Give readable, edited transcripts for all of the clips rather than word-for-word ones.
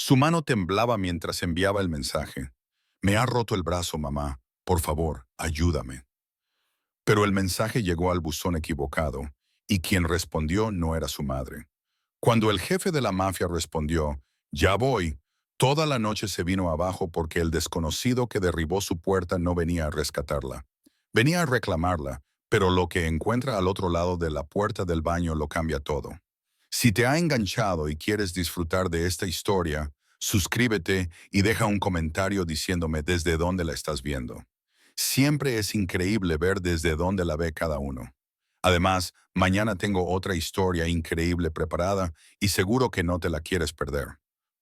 Su mano temblaba mientras enviaba el mensaje. Me ha roto el brazo, mamá. Por favor, ayúdame. Pero el mensaje llegó al buzón equivocado, y quien respondió no era su madre. Cuando el jefe de la mafia respondió, ya voy, toda la noche se vino abajo porque el desconocido que derribó su puerta no venía a rescatarla. Venía a reclamarla, pero lo que encuentra al otro lado de la puerta del baño lo cambia todo. Si te ha enganchado y quieres disfrutar de esta historia, suscríbete y deja un comentario diciéndome desde dónde la estás viendo. Siempre es increíble ver desde dónde la ve cada uno. Además, mañana tengo otra historia increíble preparada y seguro que no te la quieres perder.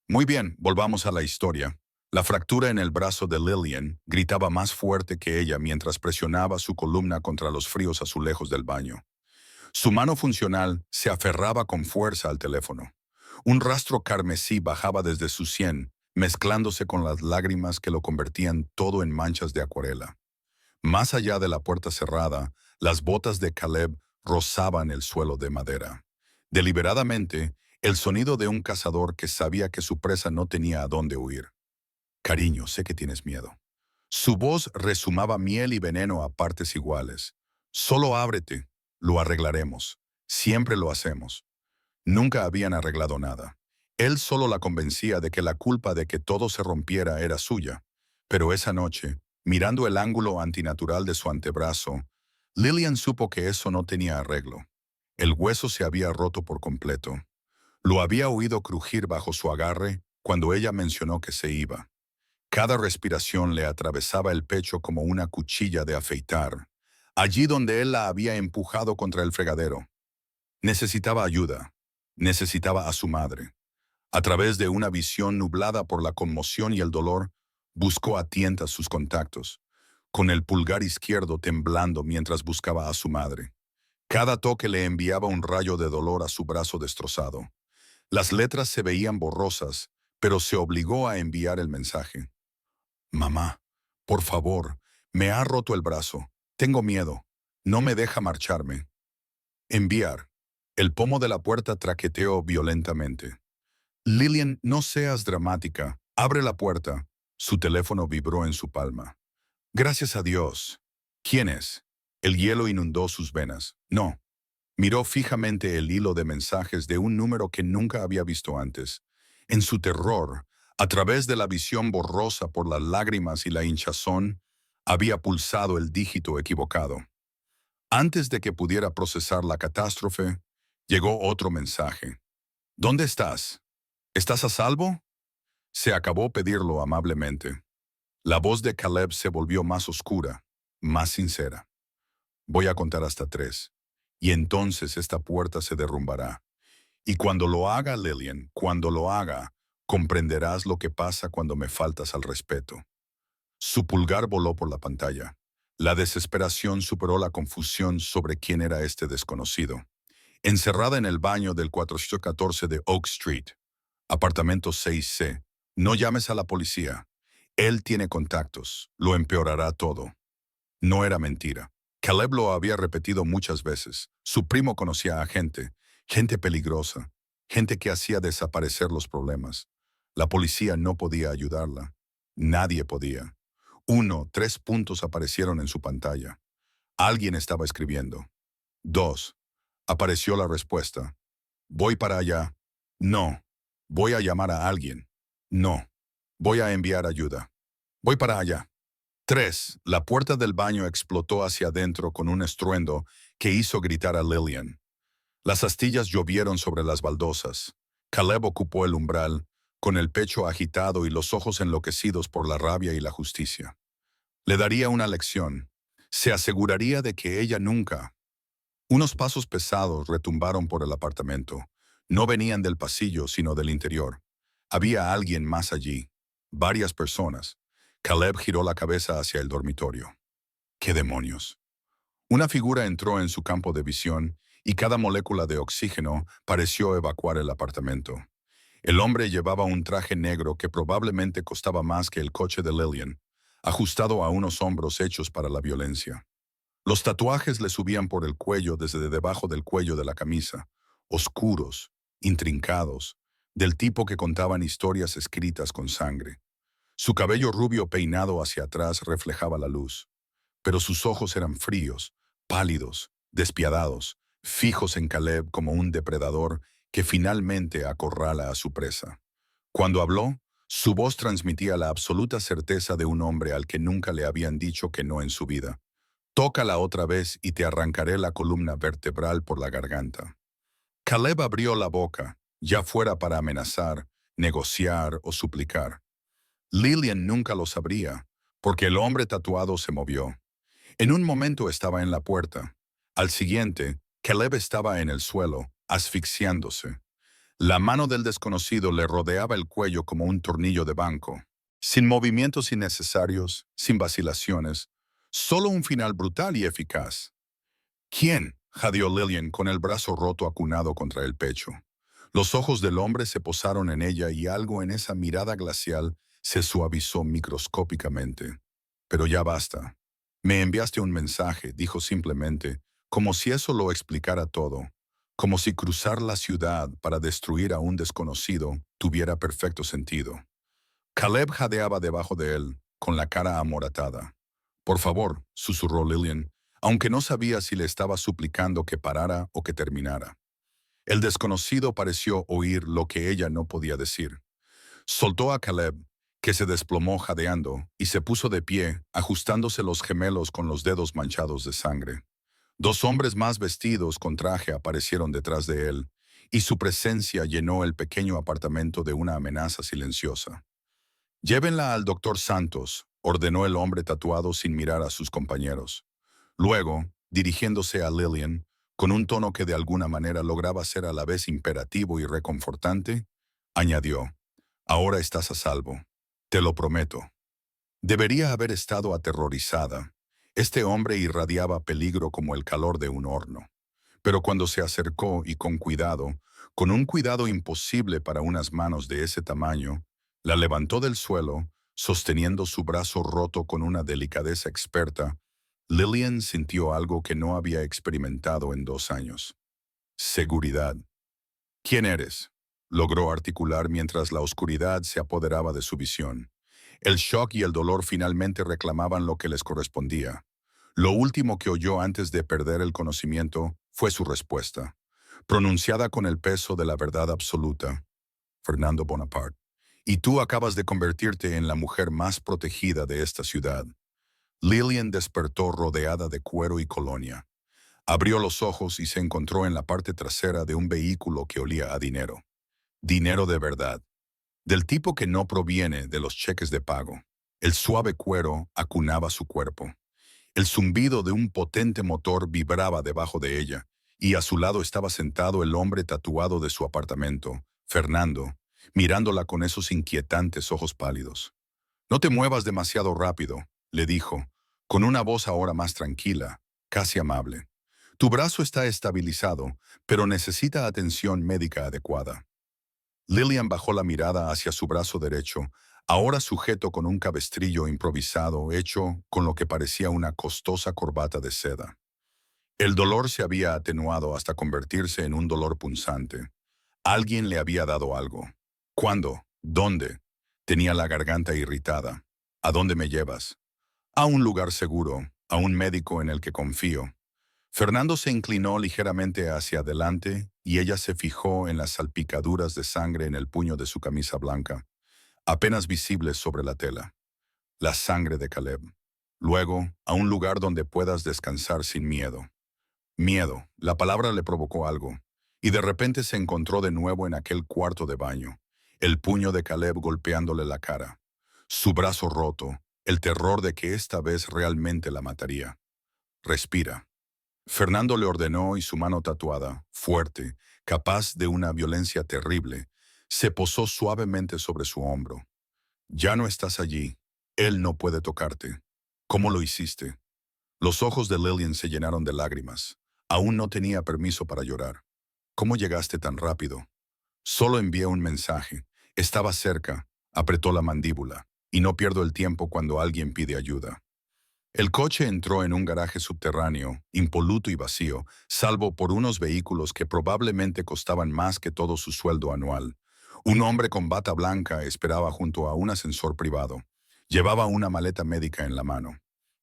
Muy bien, volvamos a la historia. La fractura en el brazo de Lillian gritaba más fuerte que ella mientras presionaba su columna contra los fríos azulejos del baño. Su mano funcional se aferraba con fuerza al teléfono. Un rastro carmesí bajaba desde su sien, mezclándose con las lágrimas que lo convertían todo en manchas de acuarela. Más allá de la puerta cerrada, las botas de Caleb rozaban el suelo de madera. Deliberadamente, el sonido de un cazador que sabía que su presa no tenía a dónde huir. Cariño, sé que tienes miedo. Su voz rezumaba miel y veneno a partes iguales. Solo ábrete, lo arreglaremos. Siempre lo hacemos. Nunca habían arreglado nada. Él solo la convencía de que la culpa de que todo se rompiera era suya. Pero esa noche, mirando el ángulo antinatural de su antebrazo, Lillian supo que eso no tenía arreglo. El hueso se había roto por completo. Lo había oído crujir bajo su agarre cuando ella mencionó que se iba. Cada respiración le atravesaba el pecho como una cuchilla de afeitar, allí donde él la había empujado contra el fregadero. Necesitaba ayuda. Necesitaba a su madre. A través de una visión nublada por la conmoción y el dolor, buscó a tientas sus contactos, con el pulgar izquierdo temblando mientras buscaba a su madre. Cada toque le enviaba un rayo de dolor a su brazo destrozado. Las letras se veían borrosas, pero se obligó a enviar el mensaje. Mamá, por favor, me ha roto el brazo. Tengo miedo. No me deja marcharme. Enviar. El pomo de la puerta traqueteó violentamente. Lillian, no seas dramática. Abre la puerta. Su teléfono vibró en su palma. Gracias a Dios. ¿Quién es? El hielo inundó sus venas. No. Miró fijamente el hilo de mensajes de un número que nunca había visto antes. En su terror, a través de la visión borrosa por las lágrimas y la hinchazón, había pulsado el dígito equivocado. Antes de que pudiera procesar la catástrofe, llegó otro mensaje. ¿Dónde estás? ¿Estás a salvo? Se acabó pedirlo amablemente. La voz de Caleb se volvió más oscura, más sincera. Voy a contar hasta 3, y entonces esta puerta se derrumbará. Y cuando lo haga, Lillian, cuando lo haga, comprenderás lo que pasa cuando me faltas al respeto. Su pulgar voló por la pantalla. La desesperación superó la confusión sobre quién era este desconocido. Encerrada en el baño del 414 de Oak Street, apartamento 6C, no llames a la policía. Él tiene contactos, lo empeorará todo. No era mentira. Caleb lo había repetido muchas veces. Su primo conocía a gente, gente peligrosa, gente que hacía desaparecer los problemas. La policía no podía ayudarla. Nadie podía. 3 puntos aparecieron en su pantalla. Alguien estaba escribiendo. 2. Apareció la respuesta. Voy para allá. No. Voy a llamar a alguien. No. Voy a enviar ayuda. Voy para allá. 3. La puerta del baño explotó hacia adentro con un estruendo que hizo gritar a Lillian. Las astillas llovieron sobre las baldosas. Caleb ocupó el umbral, con el pecho agitado y los ojos enloquecidos por la rabia y la justicia. Le daría una lección. Se aseguraría de que ella nunca. Unos pasos pesados retumbaron por el apartamento. No venían del pasillo, sino del interior. Había alguien más allí. Varias personas. Caleb giró la cabeza hacia el dormitorio. ¡Qué demonios! Una figura entró en su campo de visión y cada molécula de oxígeno pareció evacuar el apartamento. El hombre llevaba un traje negro que probablemente costaba más que el coche de Lillian, ajustado a unos hombros hechos para la violencia. Los tatuajes le subían por el cuello desde debajo del cuello de la camisa, oscuros, intrincados, del tipo que contaban historias escritas con sangre. Su cabello rubio peinado hacia atrás reflejaba la luz, pero sus ojos eran fríos, pálidos, despiadados, fijos en Caleb como un depredador que finalmente acorrala a su presa. Cuando habló, su voz transmitía la absoluta certeza de un hombre al que nunca le habían dicho que no en su vida. Tócala otra vez y te arrancaré la columna vertebral por la garganta. Caleb abrió la boca, ya fuera para amenazar, negociar o suplicar. Lillian nunca lo sabría, porque el hombre tatuado se movió. En un momento estaba en la puerta. Al siguiente, Caleb estaba en el suelo, asfixiándose. La mano del desconocido le rodeaba el cuello como un tornillo de banco. Sin movimientos innecesarios, sin vacilaciones, solo un final brutal y eficaz. ¿Quién?, jadeó Lillian con el brazo roto acunado contra el pecho. Los ojos del hombre se posaron en ella y algo en esa mirada glacial se suavizó microscópicamente. Pero ya basta. Me enviaste un mensaje, dijo simplemente, como si eso lo explicara todo, como si cruzar la ciudad para destruir a un desconocido tuviera perfecto sentido. Caleb jadeaba debajo de él, con la cara amoratada. Por favor, susurró Lillian, aunque no sabía si le estaba suplicando que parara o que terminara. El desconocido pareció oír lo que ella no podía decir. Soltó a Caleb, que se desplomó jadeando, y se puso de pie, ajustándose los gemelos con los dedos manchados de sangre. Dos hombres más vestidos con traje aparecieron detrás de él, y su presencia llenó el pequeño apartamento de una amenaza silenciosa. Llévenla al doctor Santos, ordenó el hombre tatuado sin mirar a sus compañeros. Luego, dirigiéndose a Lillian, con un tono que de alguna manera lograba ser a la vez imperativo y reconfortante, añadió, ahora estás a salvo. Te lo prometo. Debería haber estado aterrorizada. Este hombre irradiaba peligro como el calor de un horno. Pero cuando se acercó y con un cuidado imposible para unas manos de ese tamaño, la levantó del suelo, sosteniendo su brazo roto con una delicadeza experta. Lillian sintió algo que no había experimentado en 2 años. Seguridad. ¿Quién eres?, logró articular mientras la oscuridad se apoderaba de su visión. El shock y el dolor finalmente reclamaban lo que les correspondía. Lo último que oyó antes de perder el conocimiento fue su respuesta, pronunciada con el peso de la verdad absoluta. Fernando Bonaparte. Y tú acabas de convertirte en la mujer más protegida de esta ciudad. Lillian despertó rodeada de cuero y colonia. Abrió los ojos y se encontró en la parte trasera de un vehículo que olía a dinero. Dinero de verdad. Del tipo que no proviene de los cheques de pago. El suave cuero acunaba su cuerpo. El zumbido de un potente motor vibraba debajo de ella, y a su lado estaba sentado el hombre tatuado de su apartamento, Fernando, mirándola con esos inquietantes ojos pálidos. No te muevas demasiado rápido, le dijo, con una voz ahora más tranquila, casi amable. Tu brazo está estabilizado, pero necesita atención médica adecuada. Lillian bajó la mirada hacia su brazo derecho, ahora sujeto con un cabestrillo improvisado hecho con lo que parecía una costosa corbata de seda. El dolor se había atenuado hasta convertirse en un dolor punzante. Alguien le había dado algo. ¿Cuándo? ¿Dónde? Tenía la garganta irritada. ¿A dónde me llevas? A un lugar seguro, a un médico en el que confío. Fernando se inclinó ligeramente hacia adelante y ella se fijó en las salpicaduras de sangre en el puño de su camisa blanca, apenas visibles sobre la tela. La sangre de Caleb. Luego, a un lugar donde puedas descansar sin miedo. Miedo, la palabra le provocó algo, y de repente se encontró de nuevo en aquel cuarto de baño, el puño de Caleb golpeándole la cara, su brazo roto, el terror de que esta vez realmente la mataría. Respira. Fernando le ordenó y su mano tatuada, fuerte, capaz de una violencia terrible, se posó suavemente sobre su hombro. Ya no estás allí. Él no puede tocarte. ¿Cómo lo hiciste? Los ojos de Lillian se llenaron de lágrimas. Aún no tenía permiso para llorar. ¿Cómo llegaste tan rápido? Solo envié un mensaje. Estaba cerca. Apretó la mandíbula. Y no pierdo el tiempo cuando alguien pide ayuda. El coche entró en un garaje subterráneo, impoluto y vacío, salvo por unos vehículos que probablemente costaban más que todo su sueldo anual. Un hombre con bata blanca esperaba junto a un ascensor privado. Llevaba una maleta médica en la mano.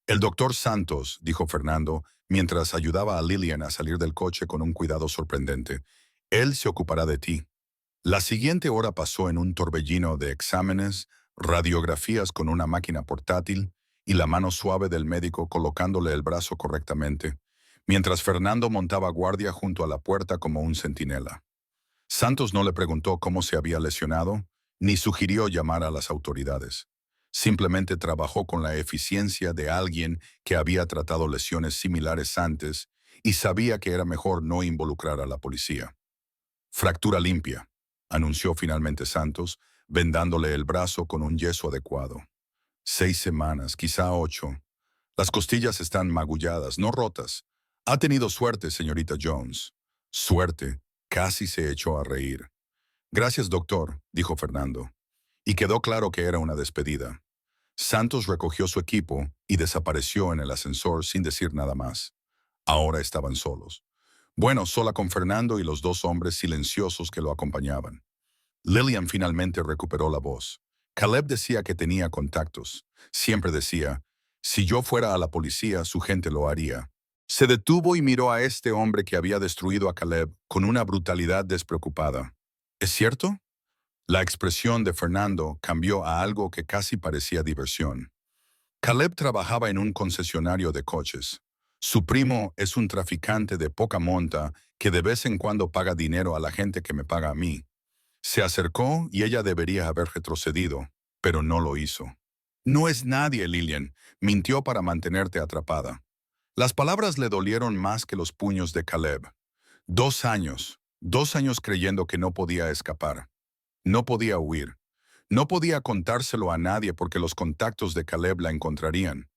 El doctor Santos, dijo Fernando, mientras ayudaba a Lillian a salir del coche con un cuidado sorprendente. Él se ocupará de ti. La siguiente hora pasó en un torbellino de exámenes, radiografías con una máquina portátil y la mano suave del médico colocándole el brazo correctamente, mientras Fernando montaba guardia junto a la puerta como un centinela. Santos no le preguntó cómo se había lesionado, ni sugirió llamar a las autoridades. Simplemente trabajó con la eficiencia de alguien que había tratado lesiones similares antes y sabía que era mejor no involucrar a la policía. Fractura limpia, anunció finalmente Santos, vendándole el brazo con un yeso adecuado. 6 semanas, quizá 8. Las costillas están magulladas, no rotas. Ha tenido suerte, señorita Jones. Suerte. Casi se echó a reír. Gracias, doctor, dijo Fernando. Y quedó claro que era una despedida. Santos recogió su equipo y desapareció en el ascensor sin decir nada más. Ahora estaban solos. Bueno, sola con Fernando y los dos hombres silenciosos que lo acompañaban. Lillian finalmente recuperó la voz. Caleb decía que tenía contactos. Siempre decía, si yo fuera a la policía, su gente lo haría. Se detuvo y miró a este hombre que había destruido a Caleb con una brutalidad despreocupada. ¿Es cierto? La expresión de Fernando cambió a algo que casi parecía diversión. Caleb trabajaba en un concesionario de coches. Su primo es un traficante de poca monta que de vez en cuando paga dinero a la gente que me paga a mí. Se acercó y ella debería haber retrocedido, pero no lo hizo. No es nadie, Lillian. Mintió para mantenerte atrapada. Las palabras le dolieron más que los puños de Caleb. 2 años creyendo que no podía escapar. No podía huir. No podía contárselo a nadie porque los contactos de Caleb la encontrarían.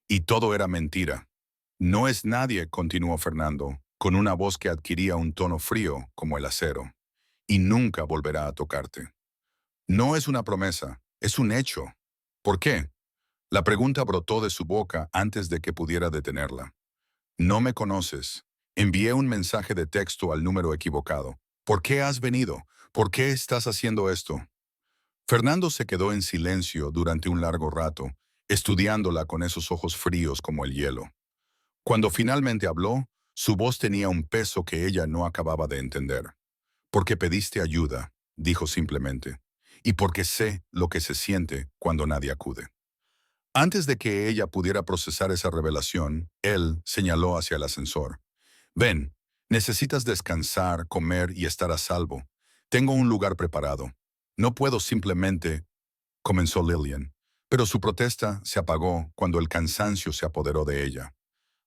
Y todo era mentira. No es nadie, continuó Fernando, con una voz que adquiría un tono frío como el acero. Y nunca volverá a tocarte. No es una promesa, es un hecho. ¿Por qué? La pregunta brotó de su boca antes de que pudiera detenerla. No me conoces. Envié un mensaje de texto al número equivocado. ¿Por qué has venido? ¿Por qué estás haciendo esto? Fernando se quedó en silencio durante un largo rato, estudiándola con esos ojos fríos como el hielo. Cuando finalmente habló, su voz tenía un peso que ella no acababa de entender. Porque pediste ayuda, dijo simplemente, y porque sé lo que se siente cuando nadie acude. Antes de que ella pudiera procesar esa revelación, él señaló hacia el ascensor. Ven, necesitas descansar, comer y estar a salvo. Tengo un lugar preparado. No puedo simplemente, comenzó Lillian, pero su protesta se apagó cuando el cansancio se apoderó de ella.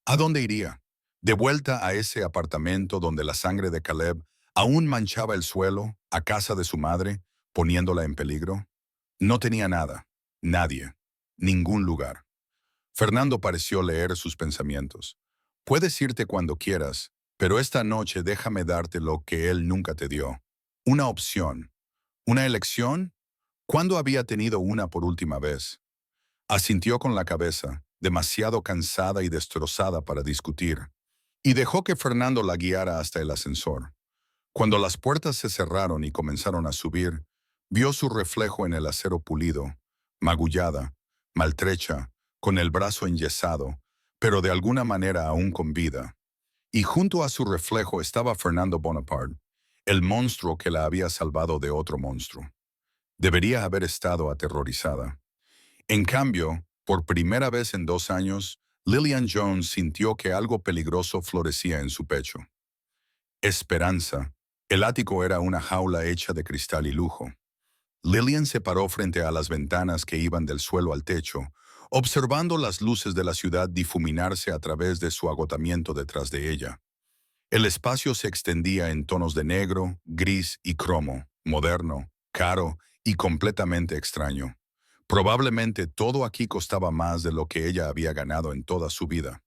¿A dónde iría? ¿De vuelta a ese apartamento donde la sangre de Caleb aún manchaba el suelo, a casa de su madre, poniéndola en peligro? No tenía nada, nadie, ningún lugar. Fernando pareció leer sus pensamientos. Puedes irte cuando quieras, pero esta noche déjame darte lo que él nunca te dio. Una opción. ¿Una elección? ¿Cuándo había tenido una por última vez? Asintió con la cabeza, demasiado cansada y destrozada para discutir, y dejó que Fernando la guiara hasta el ascensor. Cuando las puertas se cerraron y comenzaron a subir, vio su reflejo en el acero pulido, magullada, maltrecha, con el brazo enyesado, pero de alguna manera aún con vida. Y junto a su reflejo estaba Fernando Bonaparte, el monstruo que la había salvado de otro monstruo. Debería haber estado aterrorizada. En cambio, por primera vez en 2 años, Lillian Jones sintió que algo peligroso florecía en su pecho. Esperanza. El ático era una jaula hecha de cristal y lujo. Lillian se paró frente a las ventanas que iban del suelo al techo, observando las luces de la ciudad difuminarse a través de su agotamiento detrás de ella. El espacio se extendía en tonos de negro, gris y cromo, moderno, caro y completamente extraño. Probablemente todo aquí costaba más de lo que ella había ganado en toda su vida.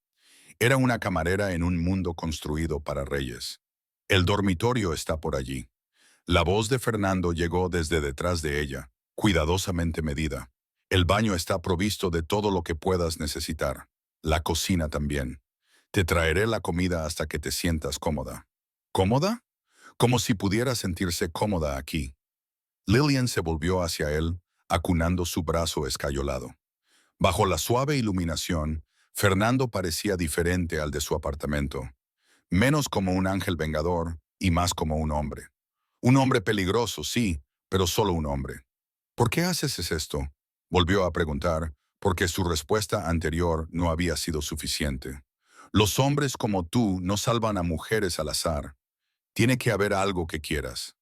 Era una camarera en un mundo construido para reyes. El dormitorio está por allí. La voz de Fernando llegó desde detrás de ella, cuidadosamente medida. El baño está provisto de todo lo que puedas necesitar. La cocina también. Te traeré la comida hasta que te sientas cómoda. ¿Cómoda? Como si pudiera sentirse cómoda aquí. Lillian se volvió hacia él, acunando su brazo escayolado. Bajo la suave iluminación, Fernando parecía diferente al de su apartamento, menos como un ángel vengador y más como un hombre. Un hombre peligroso, sí, pero solo un hombre. ¿Por qué haces esto? Volvió a preguntar, porque su respuesta anterior no había sido suficiente. Los hombres como tú no salvan a mujeres al azar. Tiene que haber algo que quieras.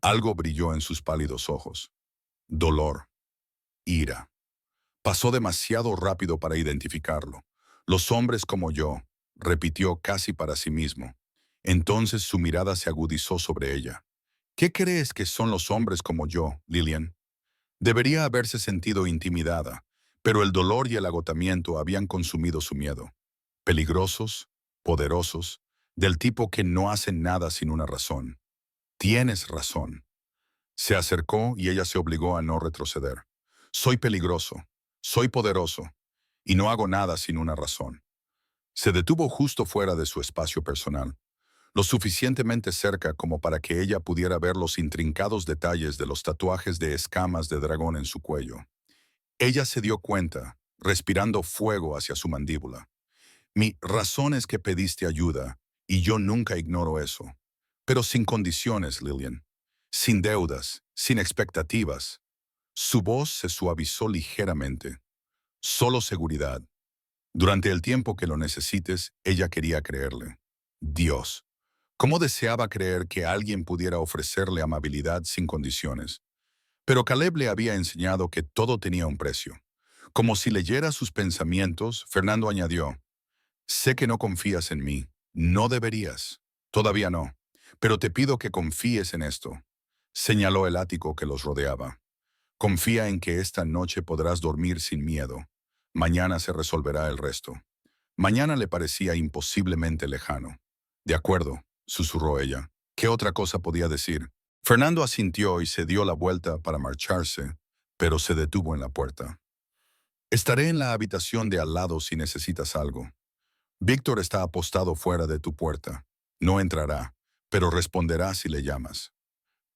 Algo brilló en sus pálidos ojos. Dolor. Ira. Pasó demasiado rápido para identificarlo. Los hombres como yo, repitió casi para sí mismo. Entonces su mirada se agudizó sobre ella. ¿Qué crees que son los hombres como yo, Lillian? Debería haberse sentido intimidada, pero el dolor y el agotamiento habían consumido su miedo. Peligrosos, poderosos, del tipo que no hacen nada sin una razón. Tienes razón. Se acercó y ella se obligó a no retroceder. Soy peligroso, soy poderoso, y no hago nada sin una razón. Se detuvo justo fuera de su espacio personal, lo suficientemente cerca como para que ella pudiera ver los intrincados detalles de los tatuajes de escamas de dragón en su cuello. Ella se dio cuenta, respirando fuego hacia su mandíbula. Mi razón es que pediste ayuda, y yo nunca ignoro eso. Pero sin condiciones, Lillian. Sin deudas, sin expectativas. Su voz se suavizó ligeramente. Solo seguridad. Durante el tiempo que lo necesites, ella quería creerle. Dios. ¿Cómo deseaba creer que alguien pudiera ofrecerle amabilidad sin condiciones? Pero Caleb le había enseñado que todo tenía un precio. Como si leyera sus pensamientos, Fernando añadió, sé que no confías en mí. No deberías. Todavía no. Pero te pido que confíes en esto. Señaló el ático que los rodeaba. Confía en que esta noche podrás dormir sin miedo. Mañana se resolverá el resto. Mañana le parecía imposiblemente lejano. De acuerdo, susurró ella. ¿Qué otra cosa podía decir? Fernando asintió y se dio la vuelta para marcharse, pero se detuvo en la puerta. Estaré en la habitación de al lado si necesitas algo. Víctor está apostado fuera de tu puerta. No entrará, pero responderá si le llamas.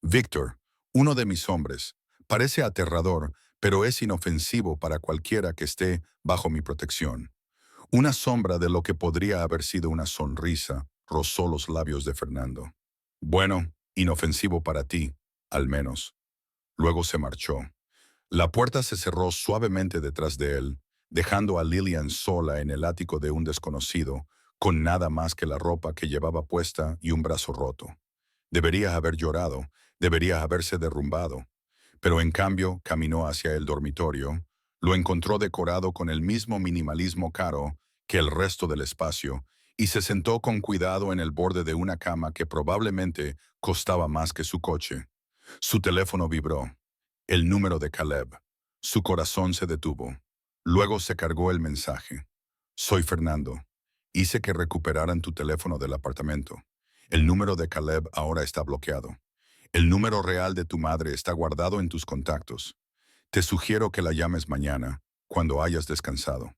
Víctor, uno de mis hombres, parece aterrador, pero es inofensivo para cualquiera que esté bajo mi protección. Una sombra de lo que podría haber sido una sonrisa rozó los labios de Fernando. Bueno, inofensivo para ti, al menos. Luego se marchó. La puerta se cerró suavemente detrás de él, dejando a Lillian sola en el ático de un desconocido, con nada más que la ropa que llevaba puesta y un brazo roto. Debería haber llorado, debería haberse derrumbado, pero en cambio caminó hacia el dormitorio, lo encontró decorado con el mismo minimalismo caro que el resto del espacio, y se sentó con cuidado en el borde de una cama que probablemente costaba más que su coche. Su teléfono vibró. El número de Caleb. Su corazón se detuvo. Luego se cargó el mensaje. Soy Fernando. Hice que recuperaran tu teléfono del apartamento. El número de Caleb ahora está bloqueado. El número real de tu madre está guardado en tus contactos. Te sugiero que la llames mañana, cuando hayas descansado.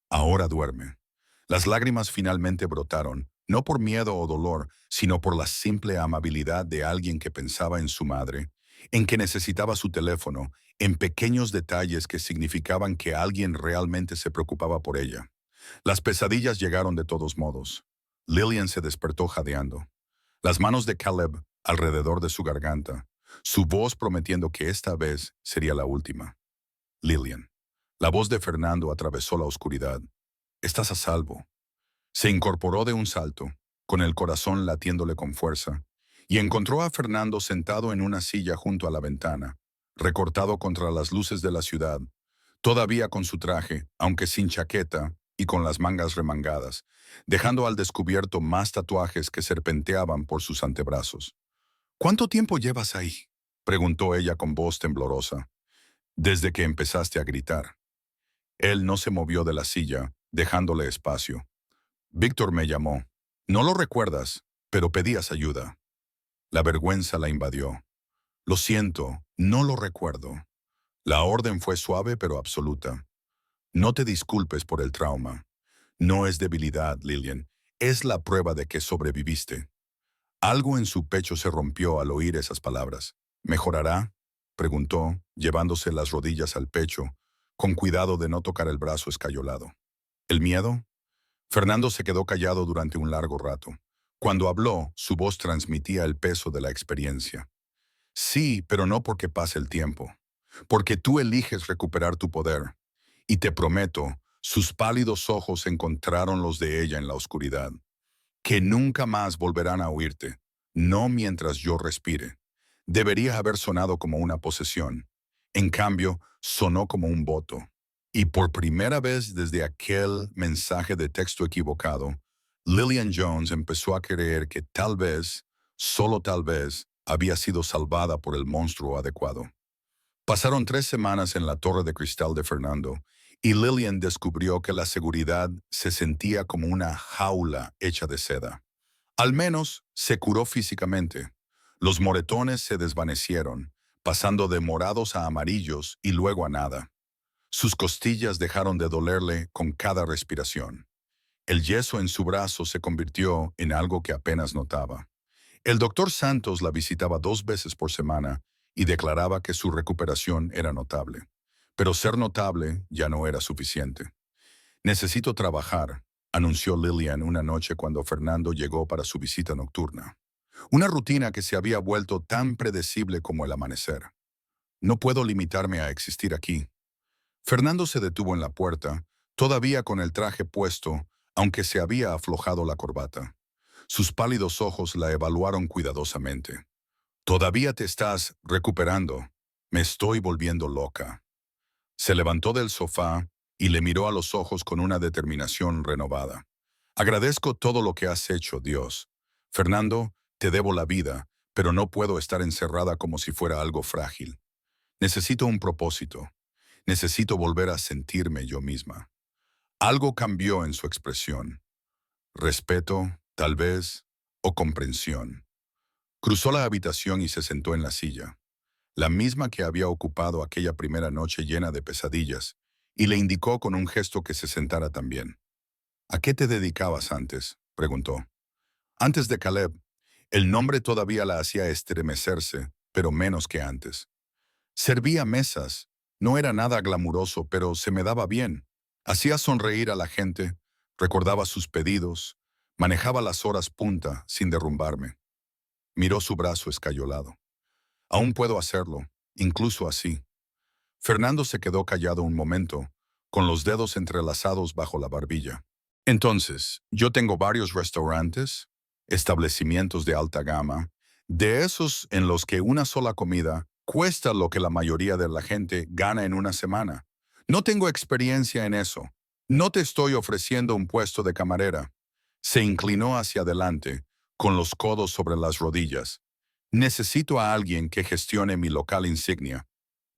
Ahora duerme. Las lágrimas finalmente brotaron, no por miedo o dolor, sino por la simple amabilidad de alguien que pensaba en su madre, en que necesitaba su teléfono, en pequeños detalles que significaban que alguien realmente se preocupaba por ella. Las pesadillas llegaron de todos modos. Lillian se despertó jadeando. Las manos de Caleb alrededor de su garganta, su voz prometiendo que esta vez sería la última. Lillian. La voz de Fernando atravesó la oscuridad. Estás a salvo. Se incorporó de un salto, con el corazón latiéndole con fuerza, y encontró a Fernando sentado en una silla junto a la ventana, recortado contra las luces de la ciudad, todavía con su traje, aunque sin chaqueta y con las mangas remangadas, dejando al descubierto más tatuajes que serpenteaban por sus antebrazos. ¿Cuánto tiempo llevas ahí?, preguntó ella con voz temblorosa. Desde que empezaste a gritar. Él no se movió de la silla, dejándole espacio. Víctor me llamó. No lo recuerdas, pero pedías ayuda. La vergüenza la invadió. Lo siento, no lo recuerdo. La orden fue suave pero absoluta. No te disculpes por el trauma. No es debilidad, Lillian. Es la prueba de que sobreviviste. Algo en su pecho se rompió al oír esas palabras. ¿Mejorará? preguntó, llevándose las rodillas al pecho, con cuidado de no tocar el brazo escayolado. ¿El miedo? Fernando se quedó callado durante un largo rato. Cuando habló, su voz transmitía el peso de la experiencia. Sí, pero no porque pase el tiempo. Porque tú eliges recuperar tu poder. Y te prometo, sus pálidos ojos encontraron los de ella en la oscuridad, que nunca más volverán a oírte, no mientras yo respire. Debería haber sonado como una posesión. En cambio, sonó como un voto. Y por primera vez desde aquel mensaje de texto equivocado, Lillian Jones empezó a creer que tal vez, solo tal vez, había sido salvada por el monstruo adecuado. Pasaron 3 semanas en la torre de cristal de Fernando, y Lillian descubrió que la seguridad se sentía como una jaula hecha de seda. Al menos se curó físicamente. Los moretones se desvanecieron, pasando de morados a amarillos y luego a nada. Sus costillas dejaron de dolerle con cada respiración. El yeso en su brazo se convirtió en algo que apenas notaba. El doctor Santos la visitaba 2 veces por semana y declaraba que su recuperación era notable. Pero ser notable ya no era suficiente. Necesito trabajar, anunció Lillian una noche cuando Fernando llegó para su visita nocturna. Una rutina que se había vuelto tan predecible como el amanecer. No puedo limitarme a existir aquí. Fernando se detuvo en la puerta, todavía con el traje puesto, aunque se había aflojado la corbata. Sus pálidos ojos la evaluaron cuidadosamente. Todavía te estás recuperando. Me estoy volviendo loca. Se levantó del sofá y le miró a los ojos con una determinación renovada. Agradezco todo lo que has hecho, Dios. Fernando, te debo la vida, pero no puedo estar encerrada como si fuera algo frágil. Necesito un propósito. Necesito volver a sentirme yo misma. Algo cambió en su expresión. Respeto, tal vez, o comprensión. Cruzó la habitación y se sentó en la silla, la misma que había ocupado aquella primera noche llena de pesadillas, y le indicó con un gesto que se sentara también. ¿A qué te dedicabas antes?, preguntó. Antes de Caleb. El nombre todavía la hacía estremecerse, pero menos que antes. Servía mesas. No era nada glamuroso, pero se me daba bien. Hacía sonreír a la gente, recordaba sus pedidos, manejaba las horas punta sin derrumbarme. Miró su brazo escayolado. Aún puedo hacerlo, incluso así. Fernando se quedó callado un momento, con los dedos entrelazados bajo la barbilla. Entonces, yo tengo varios restaurantes, establecimientos de alta gama, de esos en los que una sola comida cuesta lo que la mayoría de la gente gana en una semana. No tengo experiencia en eso. No te estoy ofreciendo un puesto de camarera. Se inclinó hacia adelante, con los codos sobre las rodillas. Necesito a alguien que gestione mi local insignia.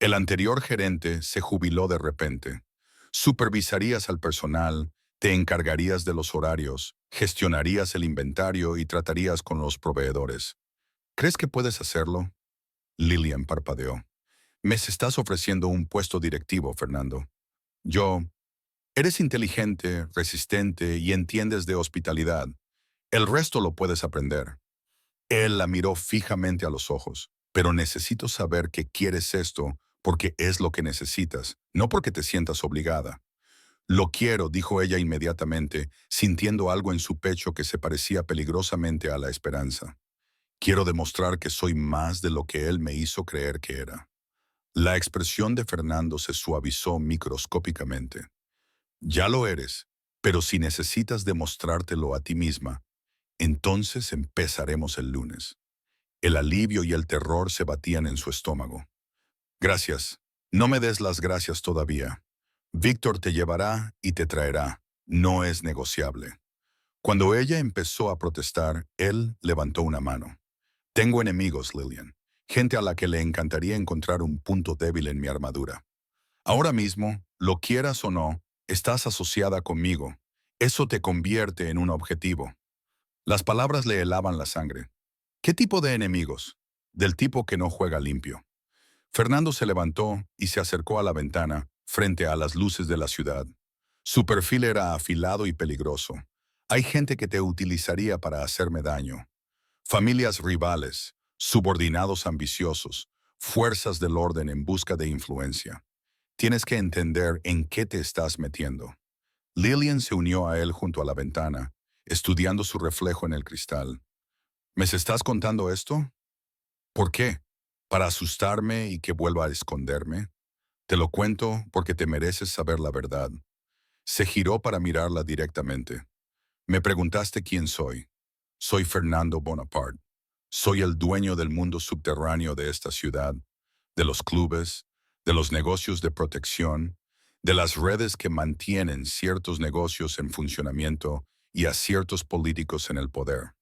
El anterior gerente se jubiló de repente. Supervisarías al personal, te encargarías de los horarios, gestionarías el inventario y tratarías con los proveedores. ¿Crees que puedes hacerlo? Lillian parpadeó. Me estás ofreciendo un puesto directivo, Fernando. Yo. Eres inteligente, resistente y entiendes de hospitalidad. El resto lo puedes aprender. Él la miró fijamente a los ojos. Pero necesito saber que quieres esto porque es lo que necesitas, no porque te sientas obligada. Lo quiero, dijo ella inmediatamente, sintiendo algo en su pecho que se parecía peligrosamente a la esperanza. Quiero demostrar que soy más de lo que él me hizo creer que era. La expresión de Fernando se suavizó microscópicamente. Ya lo eres, pero si necesitas demostrártelo a ti misma, entonces empezaremos el lunes. El alivio y el terror se batían en su estómago. Gracias. No me des las gracias todavía. Víctor te llevará y te traerá. No es negociable. Cuando ella empezó a protestar, él levantó una mano. Tengo enemigos, Lillian. Gente a la que le encantaría encontrar un punto débil en mi armadura. Ahora mismo, lo quieras o no, estás asociada conmigo. Eso te convierte en un objetivo. Las palabras le helaban la sangre. ¿Qué tipo de enemigos? Del tipo que no juega limpio. Fernando se levantó y se acercó a la ventana, frente a las luces de la ciudad. Su perfil era afilado y peligroso. Hay gente que te utilizaría para hacerme daño. Familias rivales, subordinados ambiciosos, fuerzas del orden en busca de influencia. Tienes que entender en qué te estás metiendo. Lillian se unió a él junto a la ventana, estudiando su reflejo en el cristal. ¿Me estás contando esto? ¿Por qué? ¿Para asustarme y que vuelva a esconderme? Te lo cuento porque te mereces saber la verdad. Se giró para mirarla directamente. Me preguntaste quién soy. Soy Fernando Bonaparte. Soy el dueño del mundo subterráneo de esta ciudad, de los clubes, de los negocios de protección, de las redes que mantienen ciertos negocios en funcionamiento y a ciertos políticos en el poder.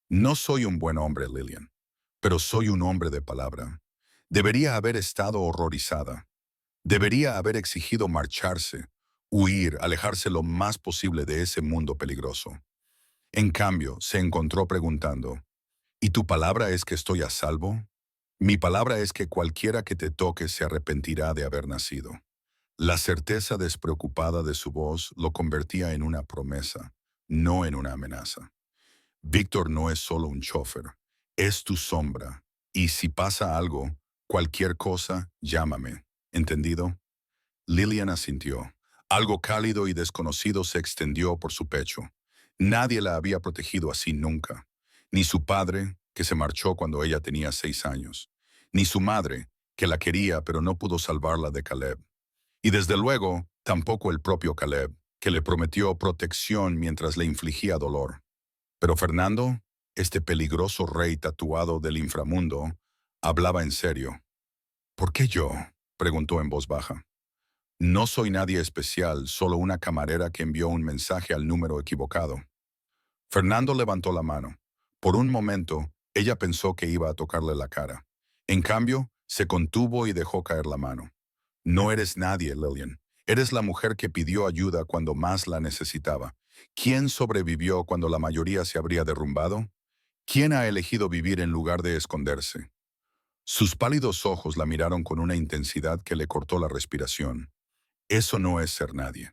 No soy un buen hombre, Lillian, pero soy un hombre de palabra. Debería haber estado horrorizada. Debería haber exigido marcharse, huir, alejarse lo más posible de ese mundo peligroso. En cambio, se encontró preguntando, ¿y tu palabra es que estoy a salvo? Mi palabra es que cualquiera que te toque se arrepentirá de haber nacido. La certeza despreocupada de su voz lo convertía en una promesa, no en una amenaza. Víctor no es solo un chofer, es tu sombra. Y si pasa algo, cualquier cosa, llámame. ¿Entendido? Lillian asintió. Algo cálido y desconocido se extendió por su pecho. Nadie la había protegido así nunca. Ni su padre, que se marchó cuando ella tenía 6 años. Ni su madre, que la quería pero no pudo salvarla de Caleb. Y desde luego, tampoco el propio Caleb, que le prometió protección mientras le infligía dolor. Pero Fernando, este peligroso rey tatuado del inframundo, hablaba en serio. ¿Por qué yo? Preguntó en voz baja. No soy nadie especial, solo una camarera que envió un mensaje al número equivocado. Fernando levantó la mano. Por un momento, ella pensó que iba a tocarle la cara. En cambio, se contuvo y dejó caer la mano. No eres nadie, Lillian. Eres la mujer que pidió ayuda cuando más la necesitaba. ¿Quién sobrevivió cuando la mayoría se habría derrumbado? ¿Quién ha elegido vivir en lugar de esconderse? Sus pálidos ojos la miraron con una intensidad que le cortó la respiración. Eso no es ser nadie.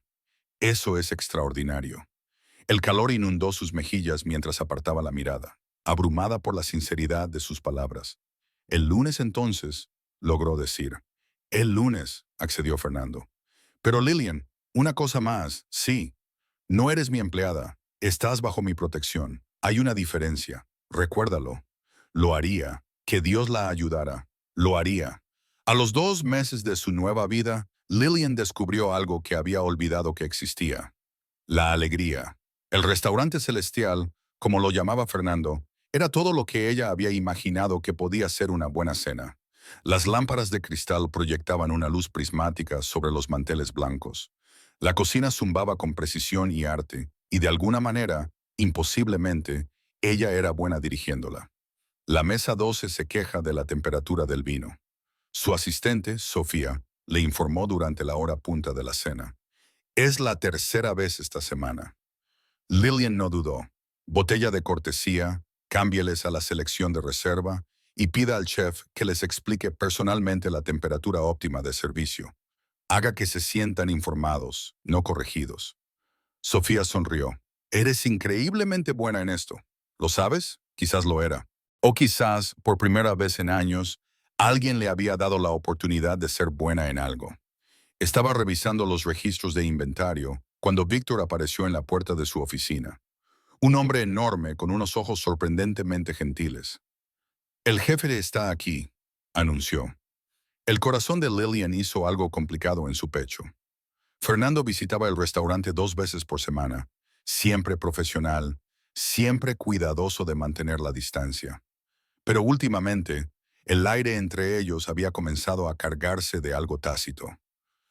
Eso es extraordinario. El calor inundó sus mejillas mientras apartaba la mirada, abrumada por la sinceridad de sus palabras. El lunes entonces, logró decir. El lunes, accedió Fernando. Pero Lillian, una cosa más, sí. No eres mi empleada. Estás bajo mi protección. Hay una diferencia. Recuérdalo. Lo haría. Que Dios la ayudara. Lo haría. A los 2 meses de su nueva vida, Lillian descubrió algo que había olvidado que existía. La alegría. El restaurante celestial, como lo llamaba Fernando, era todo lo que ella había imaginado que podía ser una buena cena. Las lámparas de cristal proyectaban una luz prismática sobre los manteles blancos. La cocina zumbaba con precisión y arte, y de alguna manera, imposiblemente, ella era buena dirigiéndola. La mesa 12 se queja de la temperatura del vino. Su asistente, Sofía, le informó durante la hora punta de la cena. Es la tercera vez esta semana. Lillian no dudó. Botella de cortesía, cámbieles a la selección de reserva y pida al chef que les explique personalmente la temperatura óptima de servicio. Haga que se sientan informados, no corregidos. Sofía sonrió. Eres increíblemente buena en esto. ¿Lo sabes? Quizás lo era. O quizás, por primera vez en años, alguien le había dado la oportunidad de ser buena en algo. Estaba revisando los registros de inventario cuando Víctor apareció en la puerta de su oficina. Un hombre enorme con unos ojos sorprendentemente gentiles. El jefe está aquí, anunció. El corazón de Lillian hizo algo complicado en su pecho. Fernando visitaba el restaurante 2 veces por semana, siempre profesional, siempre cuidadoso de mantener la distancia. Pero últimamente, el aire entre ellos había comenzado a cargarse de algo tácito.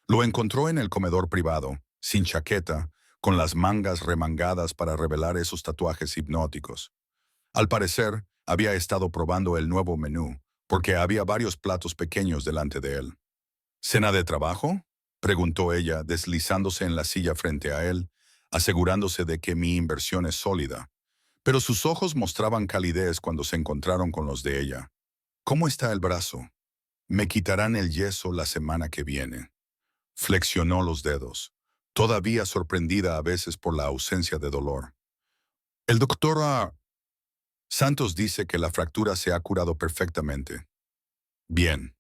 Lo encontró en el comedor privado, sin chaqueta, con las mangas remangadas para revelar esos tatuajes hipnóticos. Al parecer, había estado probando el nuevo menú, porque había varios platos pequeños delante de él. ¿Cena de trabajo?, preguntó ella, deslizándose en la silla frente a él, asegurándose de que mi inversión es sólida. Pero sus ojos mostraban calidez cuando se encontraron con los de ella. ¿Cómo está el brazo? Me quitarán el yeso la semana que viene. Flexionó los dedos, todavía sorprendida a veces por la ausencia de dolor. El doctor Santos dice que la fractura se ha curado perfectamente. Bien,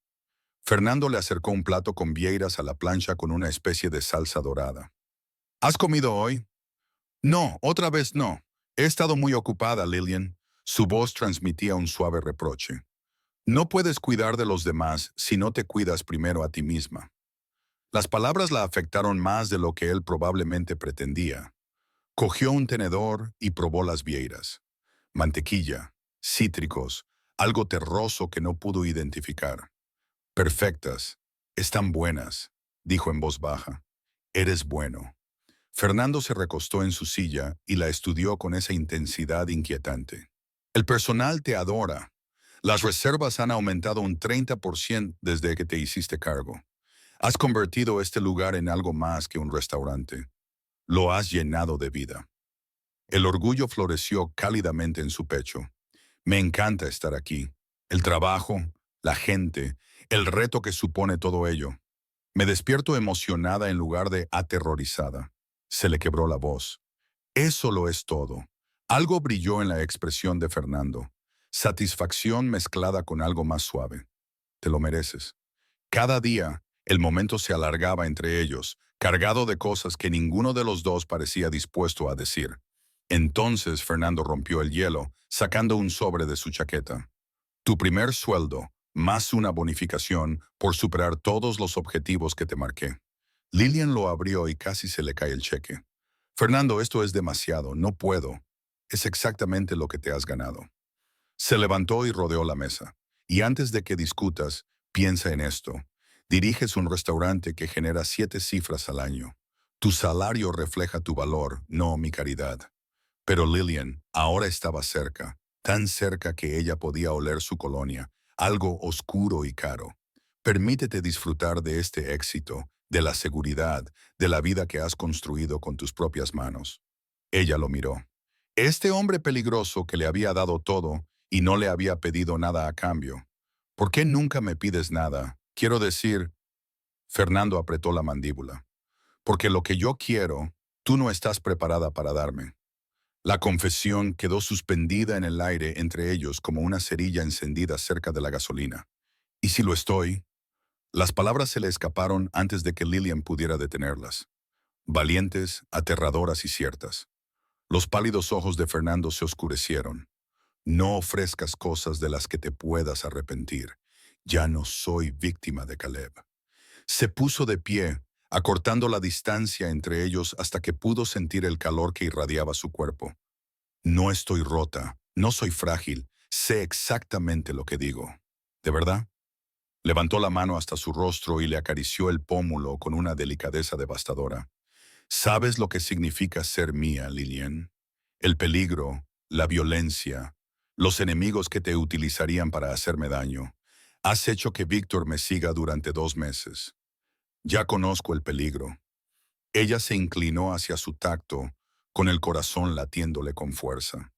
Fernando le acercó un plato con vieiras a la plancha con una especie de salsa dorada. ¿Has comido hoy? No, otra vez no. He estado muy ocupada, Lillian. Su voz transmitía un suave reproche. No puedes cuidar de los demás si no te cuidas primero a ti misma. Las palabras la afectaron más de lo que él probablemente pretendía. Cogió un tenedor y probó las vieiras. Mantequilla, cítricos, algo terroso que no pudo identificar. Perfectas, están buenas, dijo en voz baja. Eres bueno. Fernando se recostó en su silla y la estudió con esa intensidad inquietante. El personal te adora. Las reservas han aumentado un 30% desde que te hiciste cargo. Has convertido este lugar en algo más que un restaurante. Lo has llenado de vida. El orgullo floreció cálidamente en su pecho. Me encanta estar aquí. El trabajo, la gente, el reto que supone todo ello. Me despierto emocionada en lugar de aterrorizada. Se le quebró la voz. Eso lo es todo. Algo brilló en la expresión de Fernando. Satisfacción mezclada con algo más suave. Te lo mereces. Cada día, el momento se alargaba entre ellos, cargado de cosas que ninguno de los dos parecía dispuesto a decir. Entonces Fernando rompió el hielo, sacando un sobre de su chaqueta. Tu primer sueldo, más una bonificación por superar todos los objetivos que te marqué. Lillian lo abrió y casi se le cae el cheque. Fernando, esto es demasiado, no puedo. Es exactamente lo que te has ganado. Se levantó y rodeó la mesa. Y antes de que discutas, piensa en esto. Diriges un restaurante que genera 7 cifras al año. Tu salario refleja tu valor, no mi caridad. Pero Lillian ahora estaba cerca, tan cerca que ella podía oler su colonia, algo oscuro y caro. Permítete disfrutar de este éxito, de la seguridad, de la vida que has construido con tus propias manos. Ella lo miró. Este hombre peligroso que le había dado todo y no le había pedido nada a cambio. ¿Por qué nunca me pides nada? Quiero decir, Fernando apretó la mandíbula. Porque lo que yo quiero, tú no estás preparada para darme. La confesión quedó suspendida en el aire entre ellos como una cerilla encendida cerca de la gasolina. ¿Y si lo estoy? Las palabras se le escaparon antes de que Lillian pudiera detenerlas. Valientes, aterradoras y ciertas. Los pálidos ojos de Fernando se oscurecieron. No ofrezcas cosas de las que te puedas arrepentir. Ya no soy víctima de Caleb. Se puso de pie, acortando la distancia entre ellos hasta que pudo sentir el calor que irradiaba su cuerpo. No estoy rota, no soy frágil, sé exactamente lo que digo. ¿De verdad? Levantó la mano hasta su rostro y le acarició el pómulo con una delicadeza devastadora. ¿Sabes lo que significa ser mía, Lillian? El peligro, la violencia, los enemigos que te utilizarían para hacerme daño. Has hecho que Víctor me siga durante 2 meses. Ya conozco el peligro. Ella se inclinó hacia su tacto, con el corazón latiéndole con fuerza.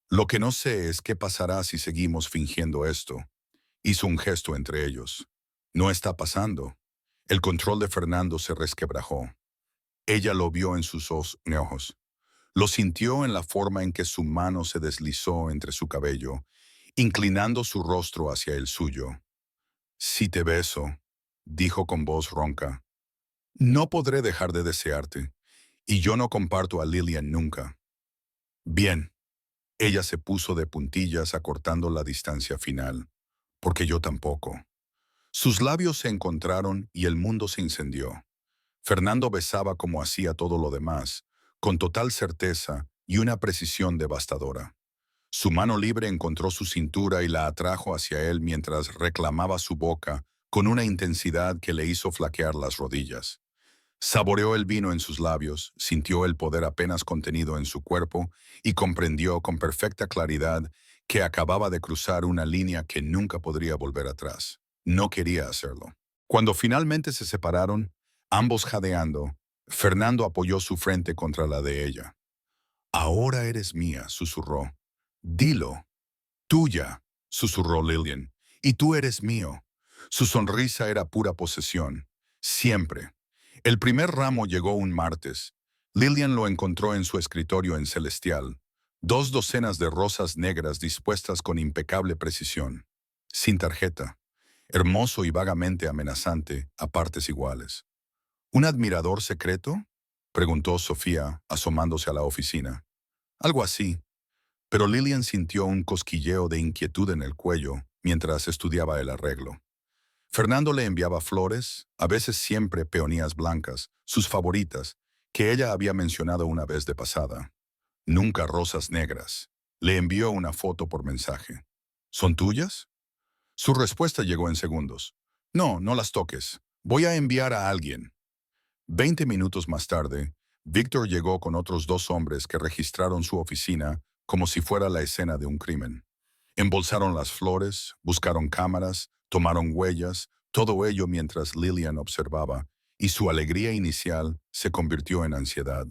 Lo que no sé es qué pasará si seguimos fingiendo esto. Hizo un gesto entre ellos. No está pasando. El control de Fernando se resquebrajó. Ella lo vio en sus ojos. Lo sintió en la forma en que su mano se deslizó entre su cabello, inclinando su rostro hacia el suyo. Si te beso, dijo con voz ronca, no podré dejar de desearte, y yo no comparto a Lillian nunca. Bien. Ella se puso de puntillas acortando la distancia final, porque yo tampoco. Sus labios se encontraron y el mundo se incendió. Fernando besaba como hacía todo lo demás, con total certeza y una precisión devastadora. Su mano libre encontró su cintura y la atrajo hacia él mientras reclamaba su boca con una intensidad que le hizo flaquear las rodillas. Saboreó el vino en sus labios, sintió el poder apenas contenido en su cuerpo y comprendió con perfecta claridad que acababa de cruzar una línea que nunca podría volver atrás. No quería hacerlo. Cuando finalmente se separaron, ambos jadeando, Fernando apoyó su frente contra la de ella. Ahora eres mía, susurró. Dilo. Tuya, susurró Lillian. Y tú eres mío. Su sonrisa era pura posesión. Siempre. El primer ramo llegó un martes. Lillian lo encontró en su escritorio en Celestial. 2 docenas de rosas negras dispuestas con impecable precisión. Sin tarjeta. hermoso y vagamente amenazante a partes iguales. ¿Un admirador secreto?, preguntó Sofía, asomándose a la oficina. Algo así, pero Lillian sintió un cosquilleo de inquietud en el cuello mientras estudiaba el arreglo. Fernando le enviaba flores, a veces siempre peonías blancas, sus favoritas, que ella había mencionado una vez de pasada. Nunca rosas negras. Le envió una foto por mensaje. ¿Son tuyas? Su respuesta llegó en segundos. No, no las toques. Voy a enviar a alguien. 20 minutos más tarde, Víctor llegó con otros 2 hombres que registraron su oficina como si fuera la escena de un crimen. Embolsaron las flores, buscaron cámaras, tomaron huellas, todo ello mientras Lillian observaba, y su alegría inicial se convirtió en ansiedad.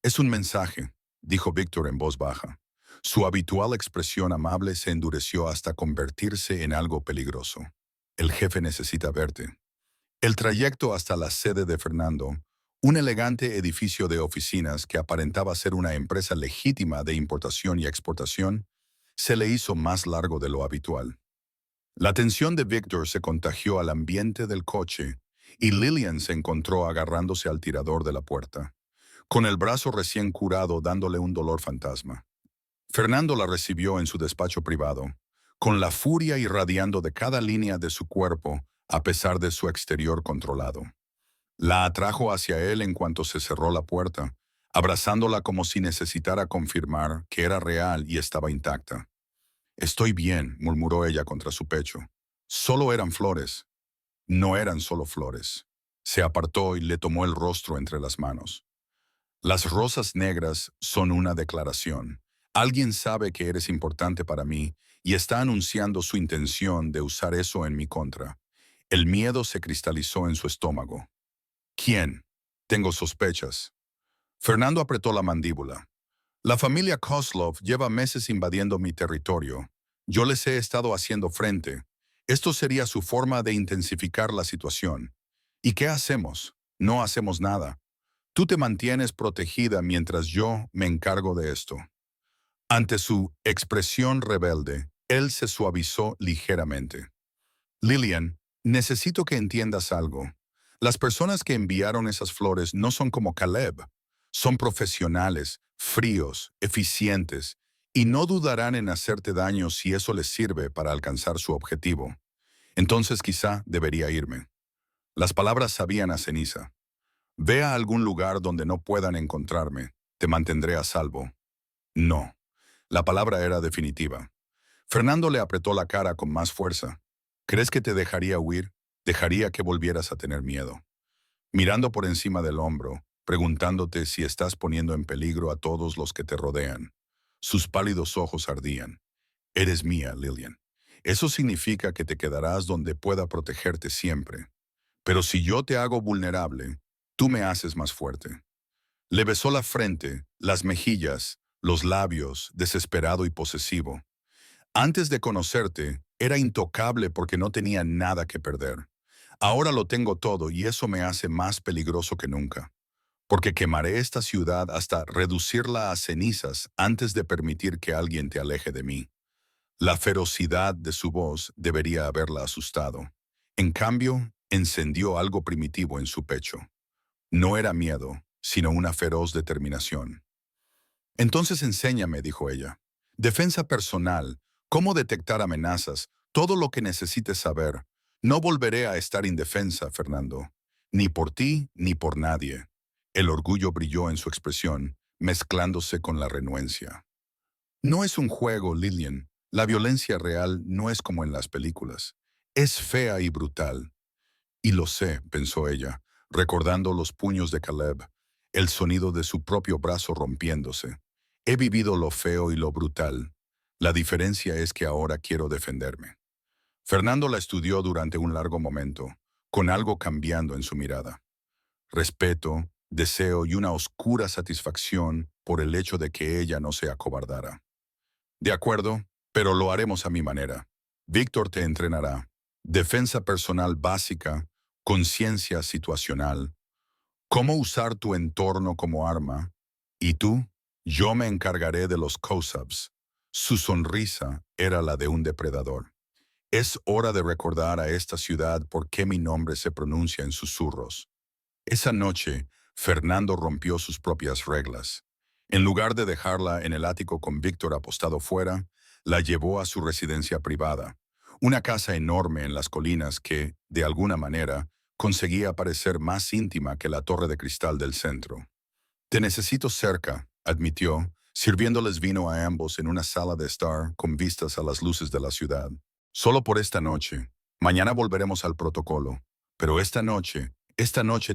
Es un mensaje, dijo Víctor en voz baja. Su habitual expresión amable se endureció hasta convertirse en algo peligroso. El jefe necesita verte. El trayecto hasta la sede de Fernando, un elegante edificio de oficinas que aparentaba ser una empresa legítima de importación y exportación, se le hizo más largo de lo habitual. La atención de Víctor se contagió al ambiente del coche y Lillian se encontró agarrándose al tirador de la puerta, con el brazo recién curado dándole un dolor fantasma. Fernando la recibió en su despacho privado, con la furia irradiando de cada línea de su cuerpo a pesar de su exterior controlado. La atrajo hacia él en cuanto se cerró la puerta, abrazándola como si necesitara confirmar que era real y estaba intacta. «Estoy bien», murmuró ella contra su pecho. «Solo eran flores». No eran solo flores. Se apartó y le tomó el rostro entre las manos. «Las rosas negras son una declaración. Alguien sabe que eres importante para mí y está anunciando su intención de usar eso en mi contra». El miedo se cristalizó en su estómago. «¿Quién?» «Tengo sospechas». Fernando apretó la mandíbula. «La familia Kozlov lleva meses invadiendo mi territorio. Yo les he estado haciendo frente. Esto sería su forma de intensificar la situación. ¿Y qué hacemos? No hacemos nada. Tú te mantienes protegida mientras yo me encargo de esto». Ante su expresión rebelde, él se suavizó ligeramente. «Lillian, necesito que entiendas algo. Las personas que enviaron esas flores no son como Caleb. Son profesionales, fríos, eficientes, y no dudarán en hacerte daño si eso les sirve para alcanzar su objetivo. Entonces quizá debería irme». Las palabras sabían a ceniza. «Ve a algún lugar donde no puedan encontrarme. Te mantendré a salvo». No. La palabra era definitiva. Fernando le apretó la cara con más fuerza. «¿Crees que te dejaría huir? Dejaría que volvieras a tener miedo. Mirando por encima del hombro, preguntándote si estás poniendo en peligro a todos los que te rodean». Sus pálidos ojos ardían. «Eres mía, Lillian. Eso significa que te quedarás donde pueda protegerte siempre. Pero si yo te hago vulnerable, tú me haces más fuerte». Le besó la frente, las mejillas, los labios, desesperado y posesivo. «Antes de conocerte, era intocable porque no tenía nada que perder. Ahora lo tengo todo y eso me hace más peligroso que nunca. Porque quemaré esta ciudad hasta reducirla a cenizas antes de permitir que alguien te aleje de mí». La ferocidad de su voz debería haberla asustado. En cambio, encendió algo primitivo en su pecho. No era miedo, sino una feroz determinación. «Entonces enséñame», dijo ella. «Defensa personal, cómo detectar amenazas, todo lo que necesites saber. No volveré a estar indefensa, Fernando. Ni por ti, ni por nadie». El orgullo brilló en su expresión, mezclándose con la renuencia. «No es un juego, Lillian. La violencia real no es como en las películas. Es fea y brutal». «Y lo sé», pensó ella, recordando los puños de Caleb, el sonido de su propio brazo rompiéndose. «He vivido lo feo y lo brutal. La diferencia es que ahora quiero defenderme». Fernando la estudió durante un largo momento, con algo cambiando en su mirada. Respeto, deseo y una oscura satisfacción por el hecho de que ella no se acobardara. «De acuerdo, pero lo haremos a mi manera. Víctor te entrenará. Defensa personal básica, conciencia situacional, cómo usar tu entorno como arma. Y tú, yo me encargaré de los close-ups». Su sonrisa era la de un depredador. Es hora de recordar a esta ciudad por qué mi nombre se pronuncia en susurros. Esa noche, Fernando rompió sus propias reglas. En lugar de dejarla en el ático con Víctor apostado fuera, la llevó a su residencia privada, una casa enorme en las colinas que, de alguna manera, conseguía parecer más íntima que la torre de cristal del centro. Te necesito cerca, admitió, sirviéndoles vino a ambos en una sala de estar con vistas a las luces de la ciudad. Solo por esta noche. Mañana volveremos al protocolo. Pero esta noche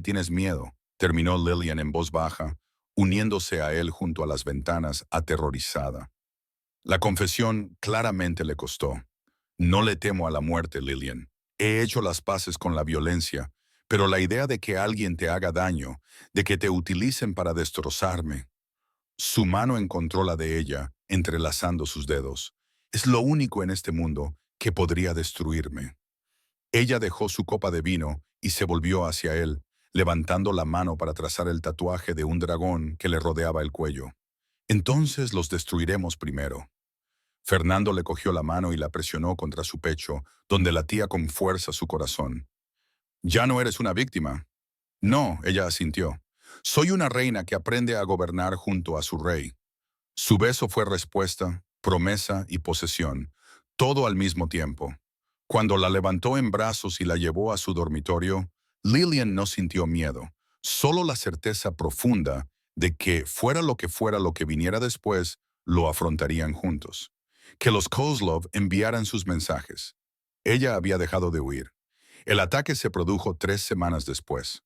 tienes miedo, terminó Lillian en voz baja, uniéndose a él junto a las ventanas, aterrorizada. La confesión claramente le costó. No le temo a la muerte, Lillian. He hecho las paces con la violencia, pero la idea de que alguien te haga daño, de que te utilicen para destrozarme. Su mano encontró la de ella, entrelazando sus dedos. Es lo único en este mundo que podría destruirme. Ella dejó su copa de vino y se volvió hacia él, levantando la mano para trazar el tatuaje de un dragón que le rodeaba el cuello. Entonces los destruiremos primero. Fernando le cogió la mano y la presionó contra su pecho, donde latía con fuerza su corazón. «¿Ya no eres una víctima?» «No», ella asintió. «Soy una reina que aprende a gobernar junto a su rey». Su beso fue respuesta, promesa y posesión, todo al mismo tiempo. Cuando la levantó en brazos y la llevó a su dormitorio, Lillian no sintió miedo, solo la certeza profunda de que fuera lo que viniera después, lo afrontarían juntos. Que los Kozlov enviaran sus mensajes. Ella había dejado de huir. El ataque se produjo 3 semanas después.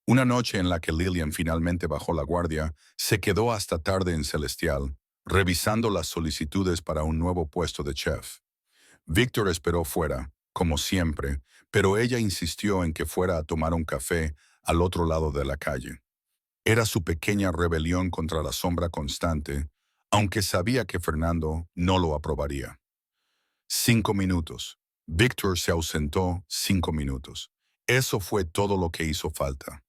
Una noche en la que Lillian finalmente bajó la guardia, se quedó hasta tarde en Celestial, revisando las solicitudes para un nuevo puesto de chef. Víctor esperó fuera, como siempre, pero ella insistió en que fuera a tomar un café al otro lado de la calle. Era su pequeña rebelión contra la sombra constante, aunque sabía que Fernando no lo aprobaría. 5 minutos. Víctor se ausentó 5 minutos. Eso fue todo lo que hizo falta.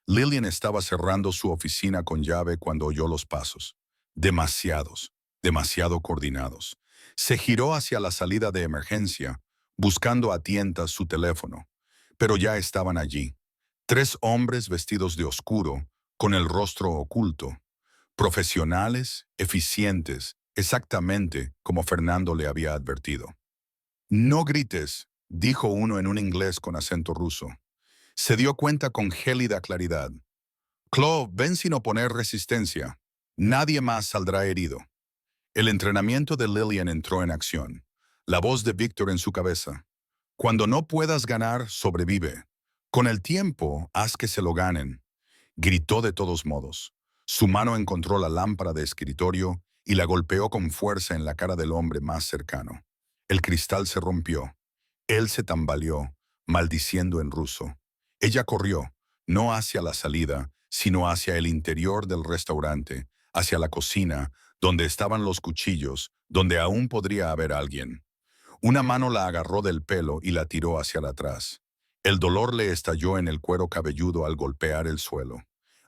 Lillian estaba cerrando su oficina con llave cuando oyó los pasos. Demasiados, demasiado coordinados. Se giró hacia la salida de emergencia, buscando a tientas su teléfono. Pero ya estaban allí. 3 hombres vestidos de oscuro, con el rostro oculto. Profesionales, eficientes, exactamente como Fernando le había advertido. «No grites», dijo uno en un inglés con acento ruso. Se dio cuenta con gélida claridad. «Clove, ven sin oponer resistencia. Nadie más saldrá herido». El entrenamiento de Lillian entró en acción. La voz de Víctor en su cabeza. «Cuando no puedas ganar, sobrevive. Con el tiempo, haz que se lo ganen». Gritó de todos modos. Su mano encontró la lámpara de escritorio y la golpeó con fuerza en la cara del hombre más cercano. El cristal se rompió. Él se tambaleó, maldiciendo en ruso. Ella corrió, no hacia la salida, sino hacia el interior del restaurante, hacia la cocina, donde estaban los cuchillos, donde aún podría haber alguien. Una mano la agarró del pelo y la tiró hacia atrás. El dolor le estalló en el cuero cabelludo al golpear el suelo.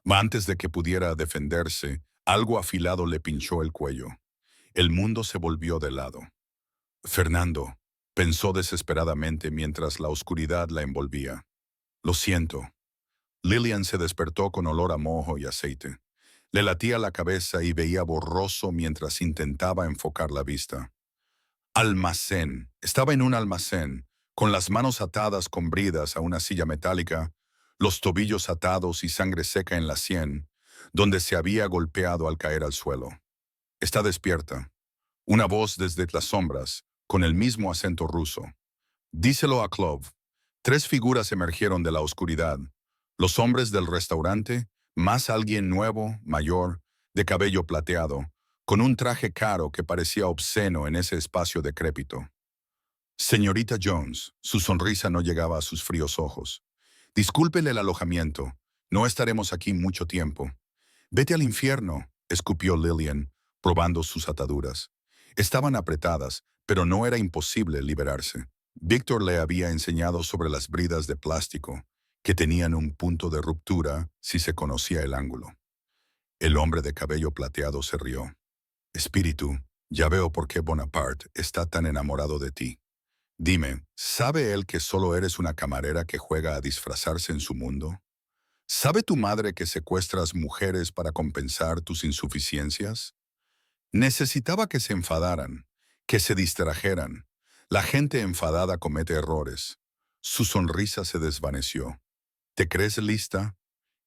Antes de que pudiera defenderse, algo afilado le pinchó el cuello. El mundo se volvió de lado. «Fernando», pensó desesperadamente mientras la oscuridad la envolvía. «Lo siento». Lillian se despertó con olor a mojo y aceite. Le latía la cabeza y veía borroso mientras intentaba enfocar la vista. Almacén. Estaba en un almacén, con las manos atadas con bridas a una silla metálica, los tobillos atados y sangre seca en la sien, donde se había golpeado al caer al suelo. «Está despierta». Una voz desde las sombras, con el mismo acento ruso. «Díselo a Clove». 3 figuras emergieron de la oscuridad. Los hombres del restaurante, más alguien nuevo, mayor, de cabello plateado, con un traje caro que parecía obsceno en ese espacio decrépito. «Señorita Jones», su sonrisa no llegaba a sus fríos ojos. «Discúlpele el alojamiento. No estaremos aquí mucho tiempo». «Vete al infierno», escupió Lillian, probando sus ataduras. Estaban apretadas, pero no era imposible liberarse. Víctor le había enseñado sobre las bridas de plástico, que tenían un punto de ruptura si se conocía el ángulo. El hombre de cabello plateado se rió. «Espíritu, ya veo por qué Bonaparte está tan enamorado de ti». Dime, ¿sabe él que solo eres una camarera que juega a disfrazarse en su mundo? ¿Sabe tu madre que secuestras mujeres para compensar tus insuficiencias? Necesitaba que se enfadaran, que se distrajeran. La gente enfadada comete errores. Su sonrisa se desvaneció. ¿Te crees lista?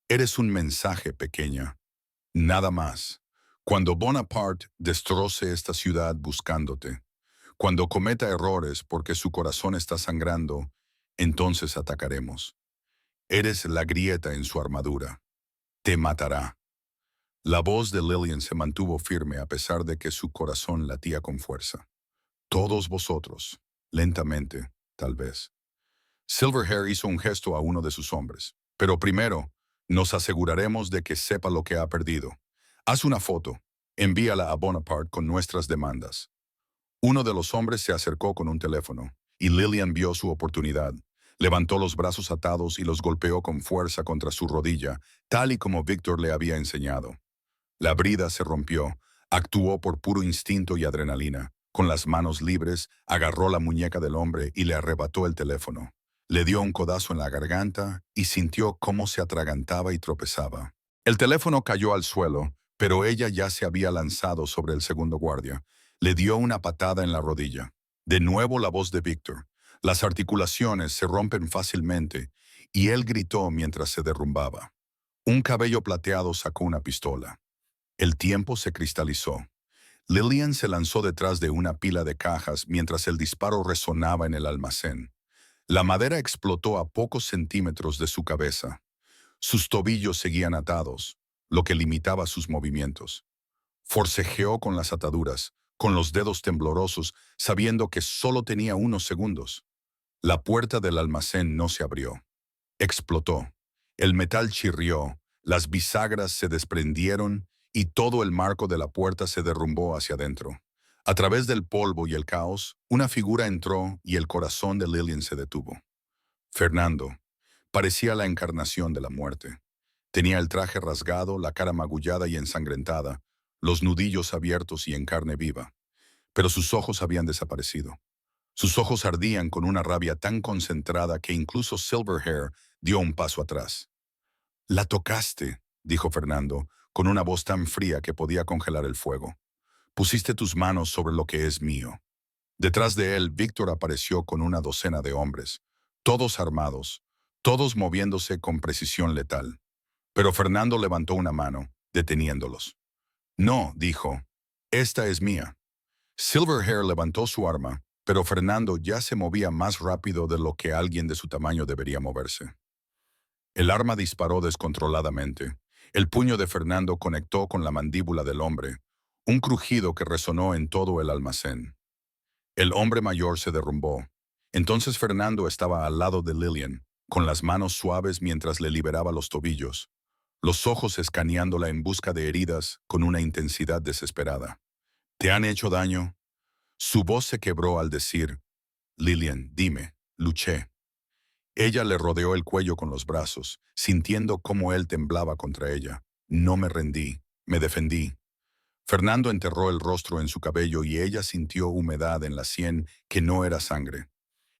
Eres un mensaje, pequeña. Nada más. Cuando Bonaparte destroce esta ciudad buscándote, cuando cometa errores porque su corazón está sangrando, entonces atacaremos. Eres la grieta en su armadura. Te matará. La voz de Lillian se mantuvo firme a pesar de que su corazón latía con fuerza. Todos vosotros, lentamente, tal vez. Silverhair hizo un gesto a uno de sus hombres. Pero primero, nos aseguraremos de que sepa lo que ha perdido. Haz una foto. Envíala a Bonaparte con nuestras demandas. Uno de los hombres se acercó con un teléfono, y Lillian vio su oportunidad. Levantó los brazos atados y los golpeó con fuerza contra su rodilla, tal y como Víctor le había enseñado. La brida se rompió. Actuó por puro instinto y adrenalina. Con las manos libres, agarró la muñeca del hombre y le arrebató el teléfono. Le dio un codazo en la garganta y sintió cómo se atragantaba y tropezaba. El teléfono cayó al suelo, pero ella ya se había lanzado sobre el segundo guardia. Le dio una patada en la rodilla. De nuevo la voz de Víctor. Las articulaciones se rompen fácilmente y él gritó mientras se derrumbaba. Un cabello plateado sacó una pistola. El tiempo se cristalizó. Lillian se lanzó detrás de una pila de cajas mientras el disparo resonaba en el almacén. La madera explotó a pocos centímetros de su cabeza. Sus tobillos seguían atados, lo que limitaba sus movimientos. Forcejeó con las ataduras, con los dedos temblorosos, sabiendo que solo tenía unos segundos. La puerta del almacén no se abrió. Explotó. El metal chirrió, las bisagras se desprendieron y todo el marco de la puerta se derrumbó hacia adentro. A través del polvo y el caos, una figura entró y el corazón de Lillian se detuvo. Fernando. Parecía la encarnación de la muerte. Tenía el traje rasgado, la cara magullada y ensangrentada, los nudillos abiertos y en carne viva. Pero sus ojos habían desaparecido. Sus ojos ardían con una rabia tan concentrada que incluso Silverhair dio un paso atrás. «La tocaste», dijo Fernando, con una voz tan fría que podía congelar el fuego. «Pusiste tus manos sobre lo que es mío». Detrás de él, Víctor apareció con una docena de hombres, todos armados, todos moviéndose con precisión letal. Pero Fernando levantó una mano, deteniéndolos. «No», dijo, «esta es mía». Silverhair levantó su arma, pero Fernando ya se movía más rápido de lo que alguien de su tamaño debería moverse. El arma disparó descontroladamente. El puño de Fernando conectó con la mandíbula del hombre, un crujido que resonó en todo el almacén. El hombre mayor se derrumbó. Entonces Fernando estaba al lado de Lillian, con las manos suaves mientras le liberaba los tobillos, los ojos escaneándola en busca de heridas con una intensidad desesperada. «¿Te han hecho daño?» Su voz se quebró al decir, «Lillian, dime, luché». Ella le rodeó el cuello con los brazos, sintiendo cómo él temblaba contra ella. «No me rendí, me defendí». Fernando enterró el rostro en su cabello y ella sintió humedad en la sien que no era sangre.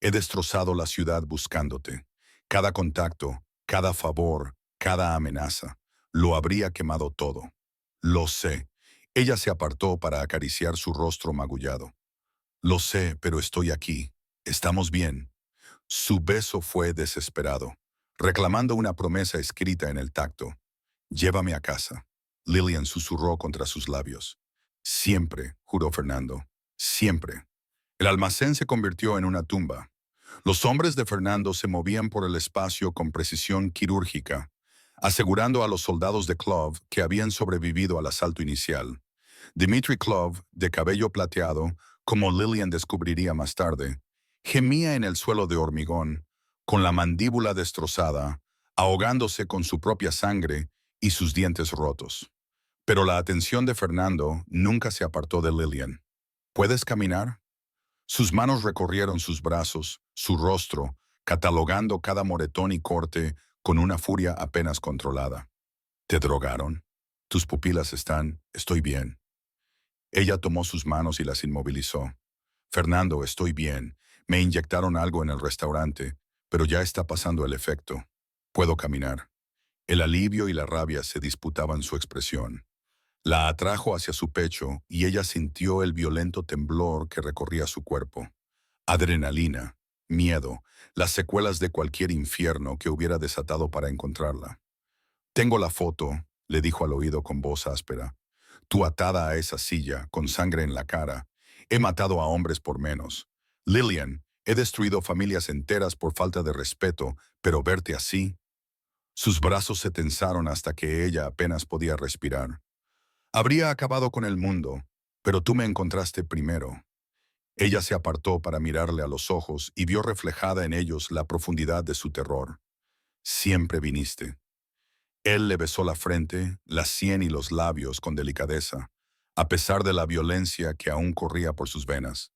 «He destrozado la ciudad buscándote. Cada contacto, cada favor, cada amenaza. Lo habría quemado todo». «Lo sé». Ella se apartó para acariciar su rostro magullado. «Lo sé, pero estoy aquí. Estamos bien». Su beso fue desesperado, reclamando una promesa escrita en el tacto. «Llévame a casa». Lillian susurró contra sus labios. «Siempre», juró Fernando, «siempre». El almacén se convirtió en una tumba. Los hombres de Fernando se movían por el espacio con precisión quirúrgica, asegurando a los soldados de Clove que habían sobrevivido al asalto inicial. Dmitry Clove, de cabello plateado, como Lillian descubriría más tarde, gemía en el suelo de hormigón, con la mandíbula destrozada, ahogándose con su propia sangre y sus dientes rotos. Pero la atención de Fernando nunca se apartó de Lillian. «¿Puedes caminar?» Sus manos recorrieron sus brazos, su rostro, catalogando cada moretón y corte con una furia apenas controlada. «¿Te drogaron? Tus pupilas están... Estoy bien». Ella tomó sus manos y las inmovilizó. «Fernando, estoy bien. Me inyectaron algo en el restaurante, pero ya está pasando el efecto. Puedo caminar. El alivio y la rabia se disputaban su expresión. La atrajo hacia su pecho y ella sintió el violento temblor que recorría su cuerpo. Adrenalina, miedo, las secuelas de cualquier infierno que hubiera desatado para encontrarla. Tengo la foto, le dijo al oído con voz áspera. Tú atada a esa silla, con sangre en la cara. He matado a hombres por menos. Lillian, he destruido familias enteras por falta de respeto, pero verte así. Sus brazos se tensaron hasta que ella apenas podía respirar. Habría acabado con el mundo, pero tú me encontraste primero. Ella se apartó para mirarle a los ojos y vio reflejada en ellos la profundidad de su terror. Siempre viniste. Él le besó la frente, la sien y los labios con delicadeza, a pesar de la violencia que aún corría por sus venas.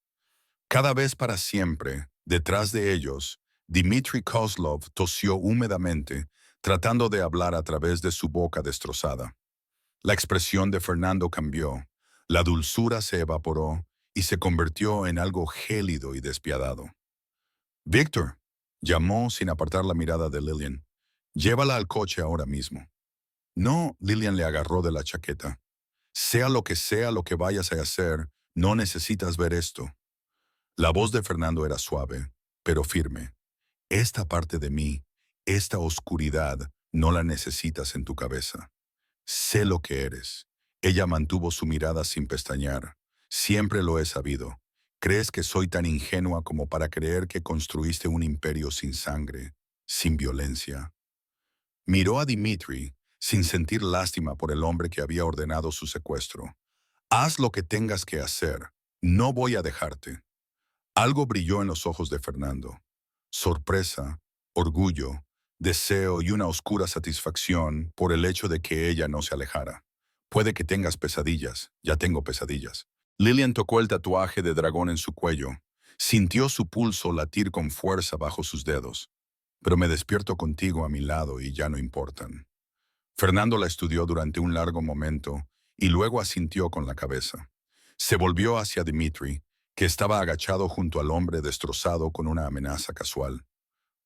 Cada vez para siempre, detrás de ellos, Dmitri Kozlov tosió húmedamente, tratando de hablar a través de su boca destrozada. La expresión de Fernando cambió, la dulzura se evaporó y se convirtió en algo gélido y despiadado. «Víctor», llamó sin apartar la mirada de Lillian, «llévala al coche ahora mismo». «No», Lillian le agarró de la chaqueta. Sea lo que vayas a hacer, no necesitas ver esto». La voz de Fernando era suave, pero firme. «Esta parte de mí, esta oscuridad, no la necesitas en tu cabeza. Sé lo que eres». Ella mantuvo su mirada sin pestañear. «Siempre lo he sabido. ¿Crees que soy tan ingenua como para creer que construiste un imperio sin sangre, sin violencia?» Miró a Dmitri, sin sentir lástima por el hombre que había ordenado su secuestro. «Haz lo que tengas que hacer. No voy a dejarte». Algo brilló en los ojos de Fernando. Sorpresa, orgullo, deseo y una oscura satisfacción por el hecho de que ella no se alejara. «Puede que tengas pesadillas, ya tengo pesadillas». Lillian tocó el tatuaje de dragón en su cuello. Sintió su pulso latir con fuerza bajo sus dedos. «Pero me despierto contigo a mi lado y ya no importan». Fernando la estudió durante un largo momento y luego asintió con la cabeza. Se volvió hacia Dmitri, que estaba agachado junto al hombre destrozado con una amenaza casual.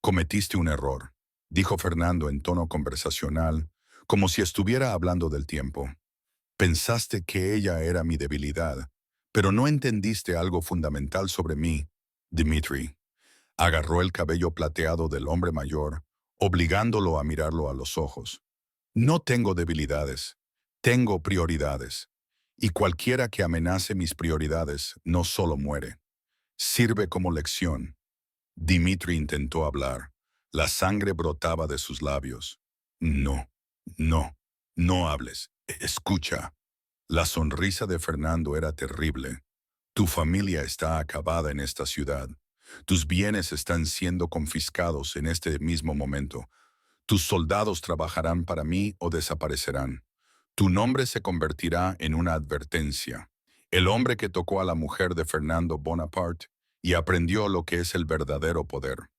«Cometiste un error», dijo Fernando en tono conversacional, como si estuviera hablando del tiempo. «Pensaste que ella era mi debilidad, pero no entendiste algo fundamental sobre mí, Dmitri». Agarró el cabello plateado del hombre mayor, obligándolo a mirarlo a los ojos. «No tengo debilidades, tengo prioridades. Y cualquiera que amenace mis prioridades no solo muere, sirve como lección». Dmitri intentó hablar. La sangre brotaba de sus labios. «No, no, no hables. Escucha». La sonrisa de Fernando era terrible. «Tu familia está acabada en esta ciudad. Tus bienes están siendo confiscados en este mismo momento. Tus soldados trabajarán para mí o desaparecerán. Tu nombre se convertirá en una advertencia. El hombre que tocó a la mujer de Fernando Bonaparte y aprendió lo que es el verdadero poder».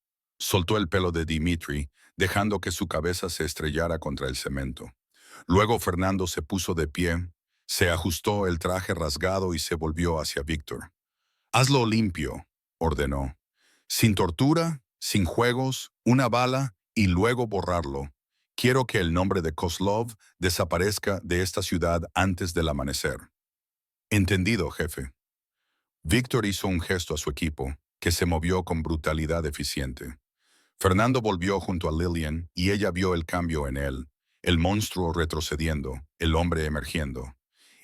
Soltó el pelo de Dmitri, dejando que su cabeza se estrellara contra el cemento. Luego Fernando se puso de pie, se ajustó el traje rasgado y se volvió hacia Víctor. «Hazlo limpio», ordenó. «Sin tortura, sin juegos, una bala y luego borrarlo. Quiero que el nombre de Kozlov desaparezca de esta ciudad antes del amanecer». «Entendido, jefe». Víctor hizo un gesto a su equipo, que se movió con brutalidad eficiente. Fernando volvió junto a Lillian y ella vio el cambio en él, el monstruo retrocediendo, el hombre emergiendo.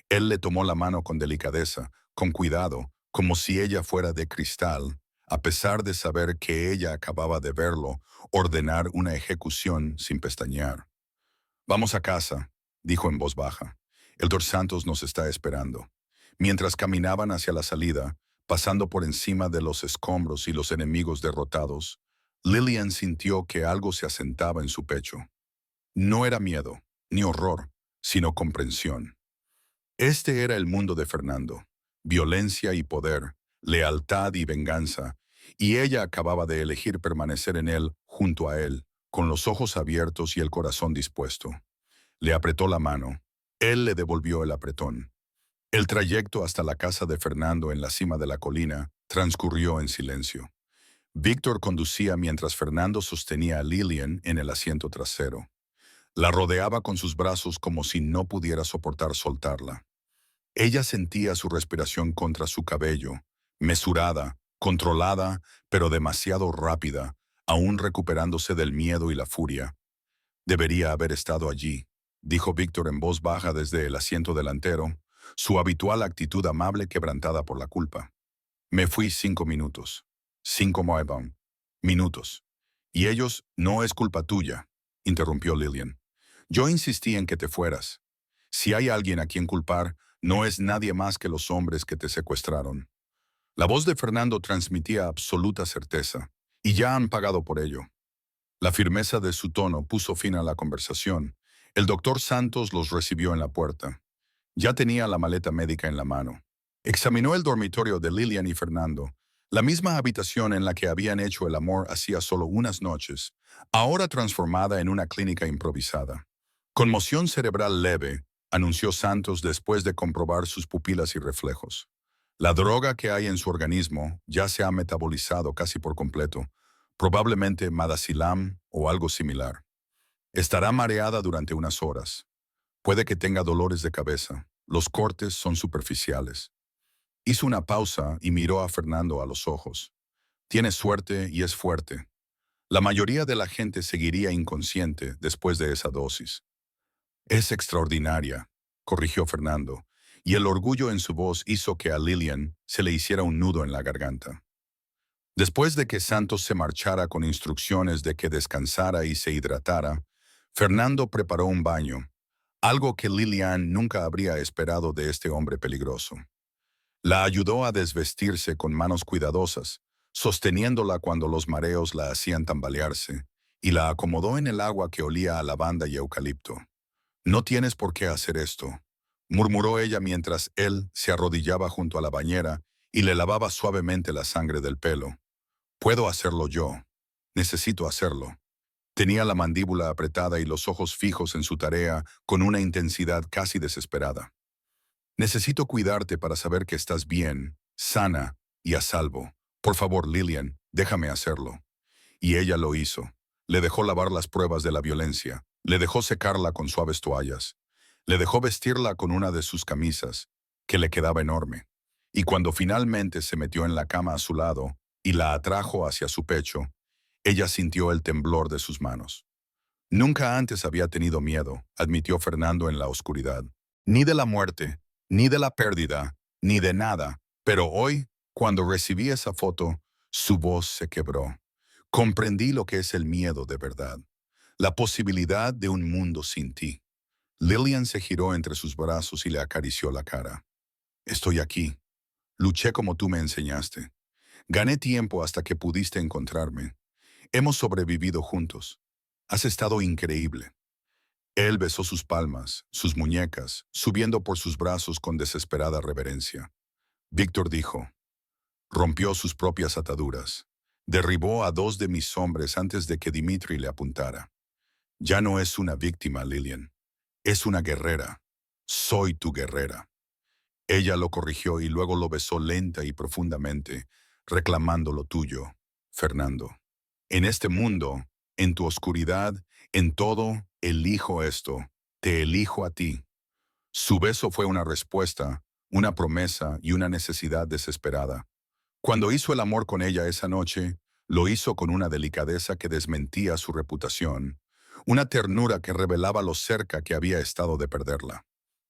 Él le tomó la mano con delicadeza, con cuidado, como si ella fuera de cristal, a pesar de saber que ella acababa de verlo ordenar una ejecución sin pestañear. «Vamos a casa», dijo en voz baja. «El Dr. Santos nos está esperando». Mientras caminaban hacia la salida, pasando por encima de los escombros y los enemigos derrotados, Lillian sintió que algo se asentaba en su pecho. No era miedo, ni horror, sino comprensión. Este era el mundo de Fernando: violencia y poder, lealtad y venganza, y ella acababa de elegir permanecer en él, junto a él, con los ojos abiertos y el corazón dispuesto. Le apretó la mano. Él le devolvió el apretón. El trayecto hasta la casa de Fernando en la cima de la colina transcurrió en silencio. Víctor conducía mientras Fernando sostenía a Lillian en el asiento trasero. La rodeaba con sus brazos como si no pudiera soportar soltarla. Ella sentía su respiración contra su cabello, mesurada, controlada, pero demasiado rápida, aún recuperándose del miedo y la furia. Debería haber estado allí, dijo Víctor en voz baja desde el asiento delantero, su habitual actitud amable quebrantada por la culpa. Me fui 5 minutos. 5 minutos. Y ellos, no es culpa tuya, interrumpió Lillian. Yo insistí en que te fueras. Si hay alguien a quien culpar, no es nadie más que los hombres que te secuestraron. La voz de Fernando transmitía absoluta certeza, y ya han pagado por ello. La firmeza de su tono puso fin a la conversación. El doctor Santos los recibió en la puerta. Ya tenía la maleta médica en la mano. Examinó el dormitorio de Lillian y Fernando, la misma habitación en la que habían hecho el amor hacía solo unas noches, ahora transformada en una clínica improvisada. Conmoción cerebral leve, anunció Santos después de comprobar sus pupilas y reflejos. La droga que hay en su organismo ya se ha metabolizado casi por completo, probablemente Madacilam o algo similar. Estará mareada durante unas horas. Puede que tenga dolores de cabeza. Los cortes son superficiales. Hizo una pausa y miró a Fernando a los ojos. Tiene suerte y es fuerte. La mayoría de la gente seguiría inconsciente después de esa dosis. Es extraordinaria, corrigió Fernando, y el orgullo en su voz hizo que a Lillian se le hiciera un nudo en la garganta. Después de que Santos se marchara con instrucciones de que descansara y se hidratara, Fernando preparó un baño, algo que Lillian nunca habría esperado de este hombre peligroso. La ayudó a desvestirse con manos cuidadosas, sosteniéndola cuando los mareos la hacían tambalearse, y la acomodó en el agua que olía a lavanda y eucalipto. No tienes por qué hacer esto, murmuró ella mientras él se arrodillaba junto a la bañera y le lavaba suavemente la sangre del pelo. Puedo hacerlo yo. Necesito hacerlo. Tenía la mandíbula apretada y los ojos fijos en su tarea con una intensidad casi desesperada. Necesito cuidarte para saber que estás bien, sana y a salvo. Por favor, Lillian, déjame hacerlo. Y ella lo hizo. Le dejó lavar las pruebas de la violencia. Le dejó secarla con suaves toallas. Le dejó vestirla con una de sus camisas, que le quedaba enorme. Y cuando finalmente se metió en la cama a su lado y la atrajo hacia su pecho, ella sintió el temblor de sus manos. Nunca antes había tenido miedo, admitió Fernando en la oscuridad. Ni de la muerte, ni de la pérdida, ni de nada. Pero hoy, cuando recibí esa foto, su voz se quebró. Comprendí lo que es el miedo de verdad. La posibilidad de un mundo sin ti. Lillian se giró entre sus brazos y le acarició la cara. Estoy aquí. Luché como tú me enseñaste. Gané tiempo hasta que pudiste encontrarme. Hemos sobrevivido juntos. Has estado increíble. Él besó sus palmas, sus muñecas, subiendo por sus brazos con desesperada reverencia. Víctor dijo, rompió sus propias ataduras. Derribó a 2 de mis hombres antes de que Dimitri le apuntara. Ya no es una víctima, Lillian. Es una guerrera. Soy tu guerrera. Ella lo corrigió y luego lo besó lenta y profundamente, reclamando lo tuyo, Fernando. En este mundo, en tu oscuridad, en todo, elijo esto. Te elijo a ti. Su beso fue una respuesta, una promesa y una necesidad desesperada. Cuando hizo el amor con ella esa noche, lo hizo con una delicadeza que desmentía su reputación, una ternura que revelaba lo cerca que había estado de perderla.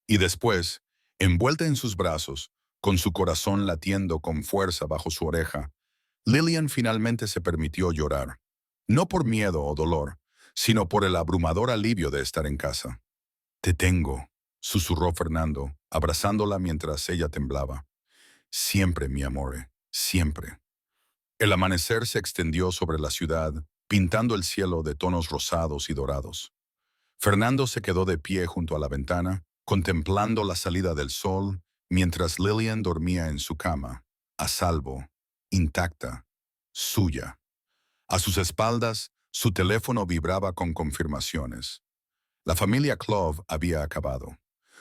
Y después, envuelta en sus brazos, con su corazón latiendo con fuerza bajo su oreja, Lillian finalmente se permitió llorar, no por miedo o dolor, sino por el abrumador alivio de estar en casa. Te tengo, susurró Fernando, abrazándola mientras ella temblaba. Siempre, mi amore, siempre. El amanecer se extendió sobre la ciudad, pintando el cielo de tonos rosados y dorados. Fernando se quedó de pie junto a la ventana, contemplando la salida del sol, mientras Lillian dormía en su cama, a salvo, intacta, suya. A sus espaldas, su teléfono vibraba con confirmaciones. La familia Clove había acabado.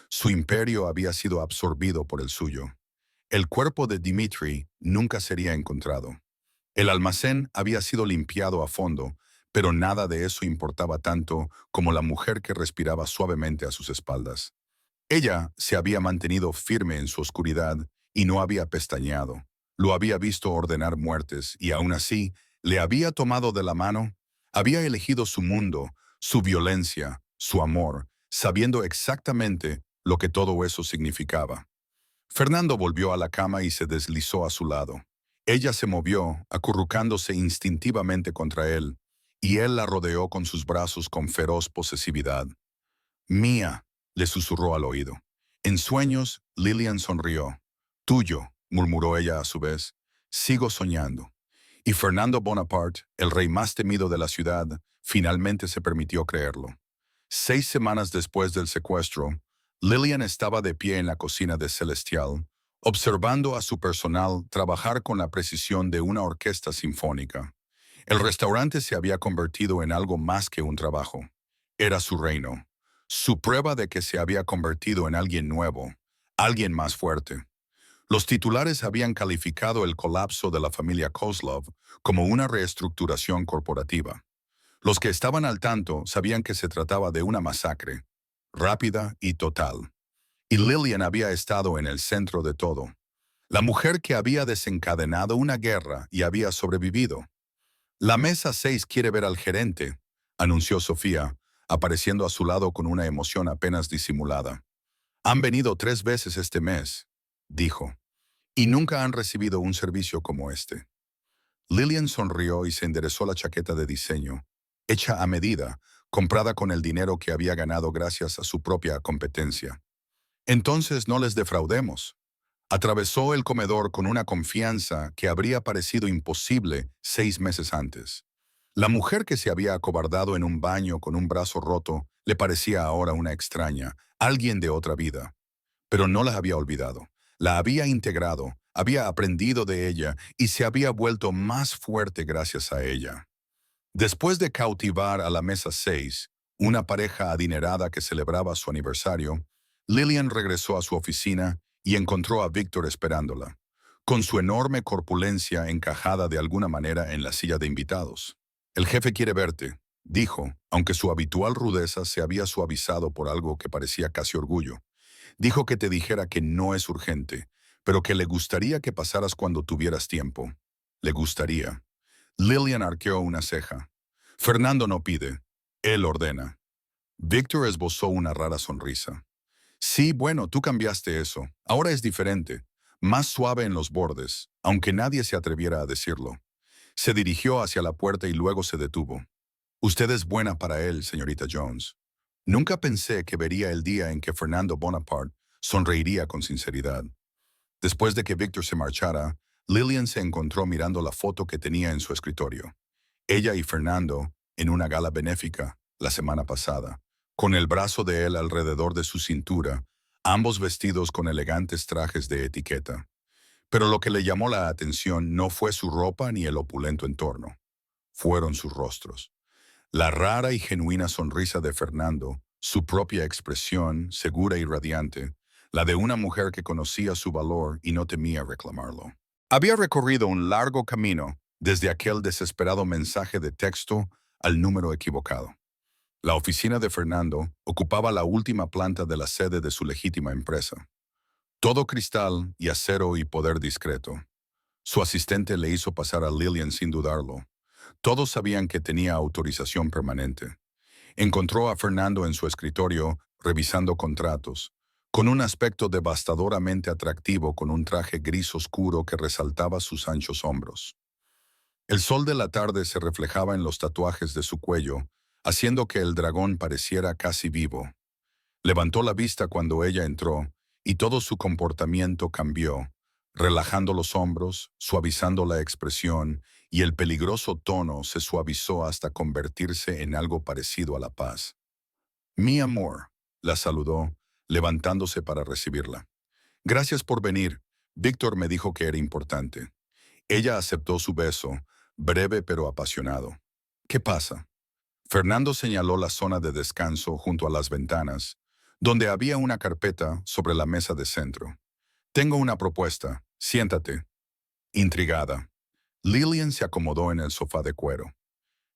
Su imperio había sido absorbido por el suyo. El cuerpo de Dimitri nunca sería encontrado. El almacén había sido limpiado a fondo, pero nada de eso importaba tanto como la mujer que respiraba suavemente a sus espaldas. Ella se había mantenido firme en su oscuridad y no había pestañeado. Lo había visto ordenar muertes y aún así le había tomado de la mano. Había elegido su mundo, su violencia, su amor, sabiendo exactamente lo que todo eso significaba. Fernando volvió a la cama y se deslizó a su lado. Ella se movió, acurrucándose instintivamente contra él, y él la rodeó con sus brazos con feroz posesividad. Mía, le susurró al oído. En sueños, Lillian sonrió. Tuyo, murmuró ella a su vez. Sigo soñando. Y Fernando Bonaparte, el rey más temido de la ciudad, finalmente se permitió creerlo. 6 semanas después del secuestro, Lillian estaba de pie en la cocina de Celestial, observando a su personal trabajar con la precisión de una orquesta sinfónica. El restaurante se había convertido en algo más que un trabajo. Era su reino, su prueba de que se había convertido en alguien nuevo, alguien más fuerte. Los titulares habían calificado el colapso de la familia Kozlov como una reestructuración corporativa. Los que estaban al tanto sabían que se trataba de una masacre, rápida y total. Y Lillian había estado en el centro de todo. La mujer que había desencadenado una guerra y había sobrevivido. La mesa 6 quiere ver al gerente, anunció Sofía, apareciendo a su lado con una emoción apenas disimulada. Han venido 3 veces este mes, dijo, y nunca han recibido un servicio como este. Lillian sonrió y se enderezó la chaqueta de diseño, hecha a medida, comprada con el dinero que había ganado gracias a su propia competencia. Entonces no les defraudemos. Atravesó el comedor con una confianza que habría parecido imposible 6 meses antes. La mujer que se había acobardado en un baño con un brazo roto le parecía ahora una extraña, alguien de otra vida. Pero no la había olvidado. La había integrado, había aprendido de ella y se había vuelto más fuerte gracias a ella. Después de cautivar a la mesa 6, una pareja adinerada que celebraba su aniversario, Lillian regresó a su oficina y encontró a Víctor esperándola, con su enorme corpulencia encajada de alguna manera en la silla de invitados. El jefe quiere verte, dijo, aunque su habitual rudeza se había suavizado por algo que parecía casi orgullo. Dijo que te dijera que no es urgente, pero que le gustaría que pasaras cuando tuvieras tiempo. Le gustaría. Lillian arqueó una ceja. Fernando no pide, él ordena. Víctor esbozó una rara sonrisa. Sí, bueno, tú cambiaste eso. Ahora es diferente, más suave en los bordes, aunque nadie se atreviera a decirlo. Se dirigió hacia la puerta y luego se detuvo. Usted es buena para él, señorita Jones. Nunca pensé que vería el día en que Fernando Bonaparte sonreiría con sinceridad. Después de que Víctor se marchara, Lillian se encontró mirando la foto que tenía en su escritorio. Ella y Fernando, en una gala benéfica, la semana pasada, con el brazo de él alrededor de su cintura, ambos vestidos con elegantes trajes de etiqueta. Pero lo que le llamó la atención no fue su ropa ni el opulento entorno. Fueron sus rostros. La rara y genuina sonrisa de Fernando, su propia expresión, segura y radiante, la de una mujer que conocía su valor y no temía reclamarlo. Había recorrido un largo camino desde aquel desesperado mensaje de texto al número equivocado. La oficina de Fernando ocupaba la última planta de la sede de su legítima empresa. Todo cristal y acero y poder discreto. Su asistente le hizo pasar a Lillian sin dudarlo. Todos sabían que tenía autorización permanente. Encontró a Fernando en su escritorio, revisando contratos, con un aspecto devastadoramente atractivo con un traje gris oscuro que resaltaba sus anchos hombros. El sol de la tarde se reflejaba en los tatuajes de su cuello, haciendo que el dragón pareciera casi vivo. Levantó la vista cuando ella entró, y todo su comportamiento cambió, relajando los hombros, suavizando la expresión, y el peligroso tono se suavizó hasta convertirse en algo parecido a la paz. Mi amor, la saludó, levantándose para recibirla. Gracias por venir. Víctor me dijo que era importante. Ella aceptó su beso, breve pero apasionado. ¿Qué pasa? Fernando señaló la zona de descanso junto a las ventanas, donde había una carpeta sobre la mesa de centro. Tengo una propuesta. Siéntate. Intrigada. Lillian se acomodó en el sofá de cuero.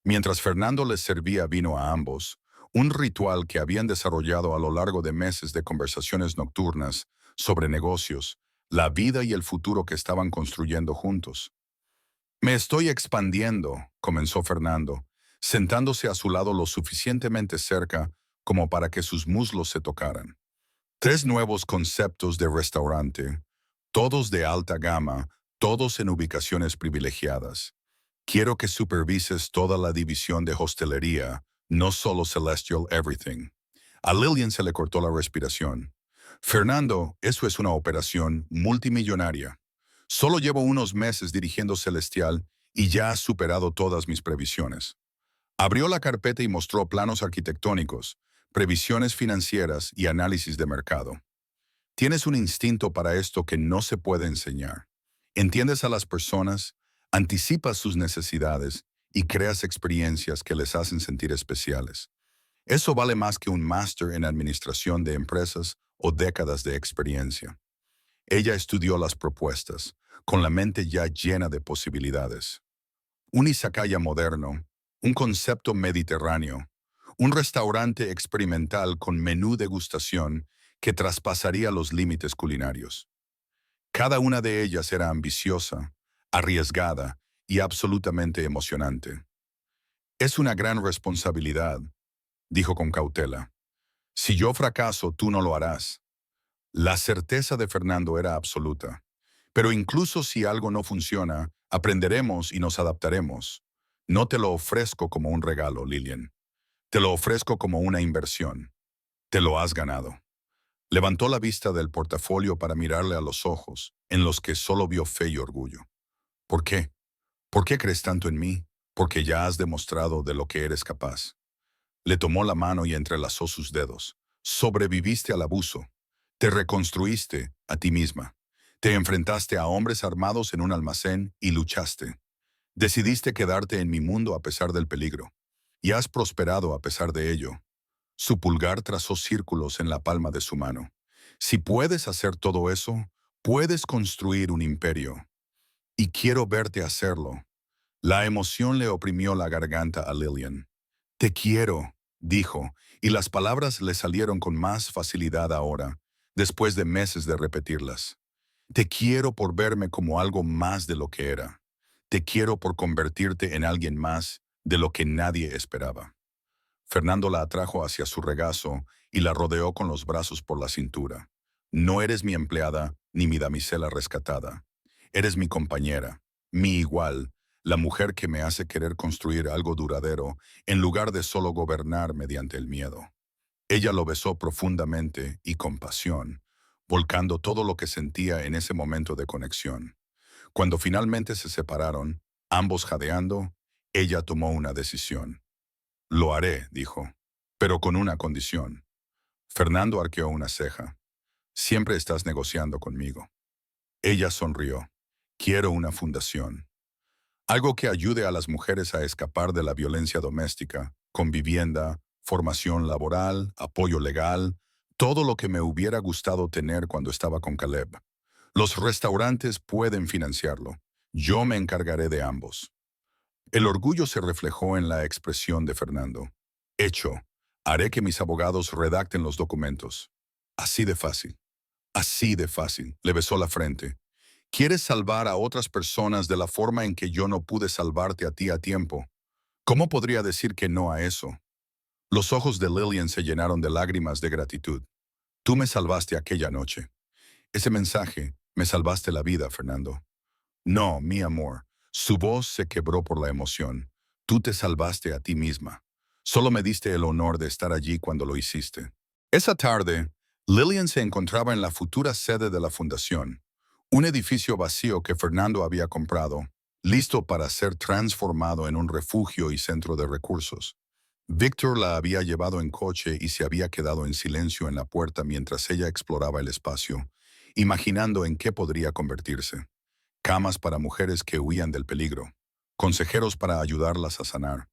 Mientras Fernando les servía vino a ambos, un ritual que habían desarrollado a lo largo de meses de conversaciones nocturnas sobre negocios, la vida y el futuro que estaban construyendo juntos. Me estoy expandiendo, comenzó Fernando, sentándose a su lado lo suficientemente cerca como para que sus muslos se tocaran. 3 nuevos conceptos de restaurante, todos de alta gama, todos en ubicaciones privilegiadas. Quiero que supervises toda la división de hostelería, no solo Celestial Everything. A Lillian se le cortó la respiración. Fernando, eso es una operación multimillonaria. Solo llevo unos meses dirigiendo Celestial y ya has superado todas mis previsiones. Abrió la carpeta y mostró planos arquitectónicos, previsiones financieras y análisis de mercado. Tienes un instinto para esto que no se puede enseñar. Entiendes a las personas, anticipas sus necesidades y creas experiencias que les hacen sentir especiales. Eso vale más que un máster en administración de empresas o décadas de experiencia. Ella estudió las propuestas, con la mente ya llena de posibilidades. Un izakaya moderno, un concepto mediterráneo, un restaurante experimental con menú degustación que traspasaría los límites culinarios. Cada una de ellas era ambiciosa, arriesgada y absolutamente emocionante. Es una gran responsabilidad, dijo con cautela. Si yo fracaso, tú no lo harás. La certeza de Fernando era absoluta. Pero incluso si algo no funciona, aprenderemos y nos adaptaremos. No te lo ofrezco como un regalo, Lillian. Te lo ofrezco como una inversión. Te lo has ganado. Levantó la vista del portafolio para mirarle a los ojos, en los que solo vio fe y orgullo. ¿Por qué? ¿Por qué crees tanto en mí? Porque ya has demostrado de lo que eres capaz. Le tomó la mano y entrelazó sus dedos. Sobreviviste al abuso. Te reconstruiste a ti misma. Te enfrentaste a hombres armados en un almacén y luchaste. Decidiste quedarte en mi mundo a pesar del peligro. Y has prosperado a pesar de ello. Su pulgar trazó círculos en la palma de su mano. Si puedes hacer todo eso, puedes construir un imperio. Y quiero verte hacerlo. La emoción le oprimió la garganta a Lillian. Te quiero, dijo, y las palabras le salieron con más facilidad ahora, después de meses de repetirlas. Te quiero por verme como algo más de lo que era. Te quiero por convertirte en alguien más de lo que nadie esperaba. Fernando la atrajo hacia su regazo y la rodeó con los brazos por la cintura. No eres mi empleada ni mi damisela rescatada. Eres mi compañera, mi igual, la mujer que me hace querer construir algo duradero en lugar de solo gobernar mediante el miedo. Ella lo besó profundamente y con pasión, volcando todo lo que sentía en ese momento de conexión. Cuando finalmente se separaron, ambos jadeando, ella tomó una decisión. Lo haré, dijo, pero con una condición. Fernando arqueó una ceja. Siempre estás negociando conmigo. Ella sonrió. Quiero una fundación. Algo que ayude a las mujeres a escapar de la violencia doméstica, con vivienda, formación laboral, apoyo legal, todo lo que me hubiera gustado tener cuando estaba con Caleb. Los restaurantes pueden financiarlo. Yo me encargaré de ambos. El orgullo se reflejó en la expresión de Fernando. Hecho, haré que mis abogados redacten los documentos. Así de fácil. Así de fácil. Le besó la frente. ¿Quieres salvar a otras personas de la forma en que yo no pude salvarte a ti a tiempo? ¿Cómo podría decir que no a eso? Los ojos de Lillian se llenaron de lágrimas de gratitud. Tú me salvaste aquella noche. Ese mensaje, me salvaste la vida, Fernando. No, mi amor. Su voz se quebró por la emoción. Tú te salvaste a ti misma. Solo me diste el honor de estar allí cuando lo hiciste. Esa tarde, Lillian se encontraba en la futura sede de la fundación, un edificio vacío que Fernando había comprado, listo para ser transformado en un refugio y centro de recursos. Víctor la había llevado en coche y se había quedado en silencio en la puerta mientras ella exploraba el espacio, imaginando en qué podría convertirse. Camas para mujeres que huían del peligro, consejeros para ayudarlas a sanar,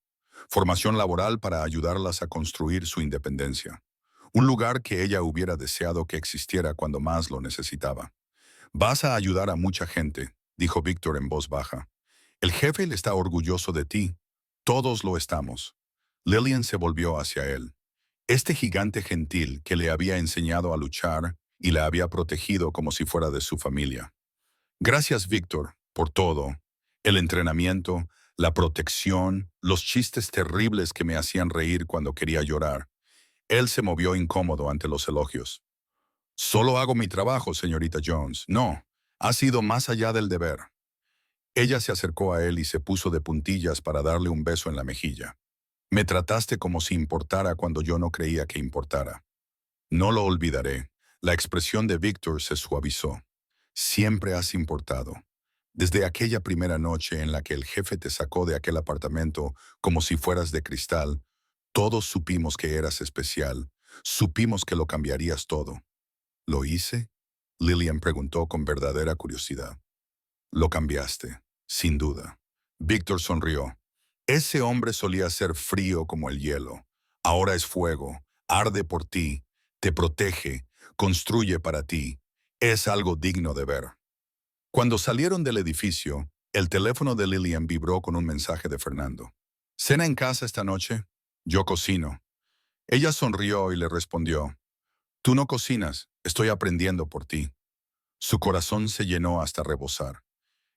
formación laboral para ayudarlas a construir su independencia. Un lugar que ella hubiera deseado que existiera cuando más lo necesitaba. Vas a ayudar a mucha gente, dijo Víctor en voz baja. El jefe está orgulloso de ti. Todos lo estamos. Lillian se volvió hacia él. Este gigante gentil que le había enseñado a luchar y la había protegido como si fuera de su familia. Gracias, Víctor, por todo. El entrenamiento, la protección, los chistes terribles que me hacían reír cuando quería llorar. Él se movió incómodo ante los elogios. Solo hago mi trabajo, señorita Jones. No, ha sido más allá del deber. Ella se acercó a él y se puso de puntillas para darle un beso en la mejilla. Me trataste como si importara cuando yo no creía que importara. No lo olvidaré. La expresión de Víctor se suavizó. Siempre has importado. Desde aquella primera noche en la que el jefe te sacó de aquel apartamento como si fueras de cristal, todos supimos que eras especial. Supimos que lo cambiarías todo. ¿Lo hice? Lillian preguntó con verdadera curiosidad. Lo cambiaste, sin duda. Víctor sonrió. Ese hombre solía ser frío como el hielo. Ahora es fuego, arde por ti, te protege, construye para ti. Es algo digno de ver. Cuando salieron del edificio, el teléfono de Lillian vibró con un mensaje de Fernando. ¿Cena en casa esta noche? Yo cocino. Ella sonrió y le respondió, tú no cocinas, estoy aprendiendo por ti. Su corazón se llenó hasta rebosar.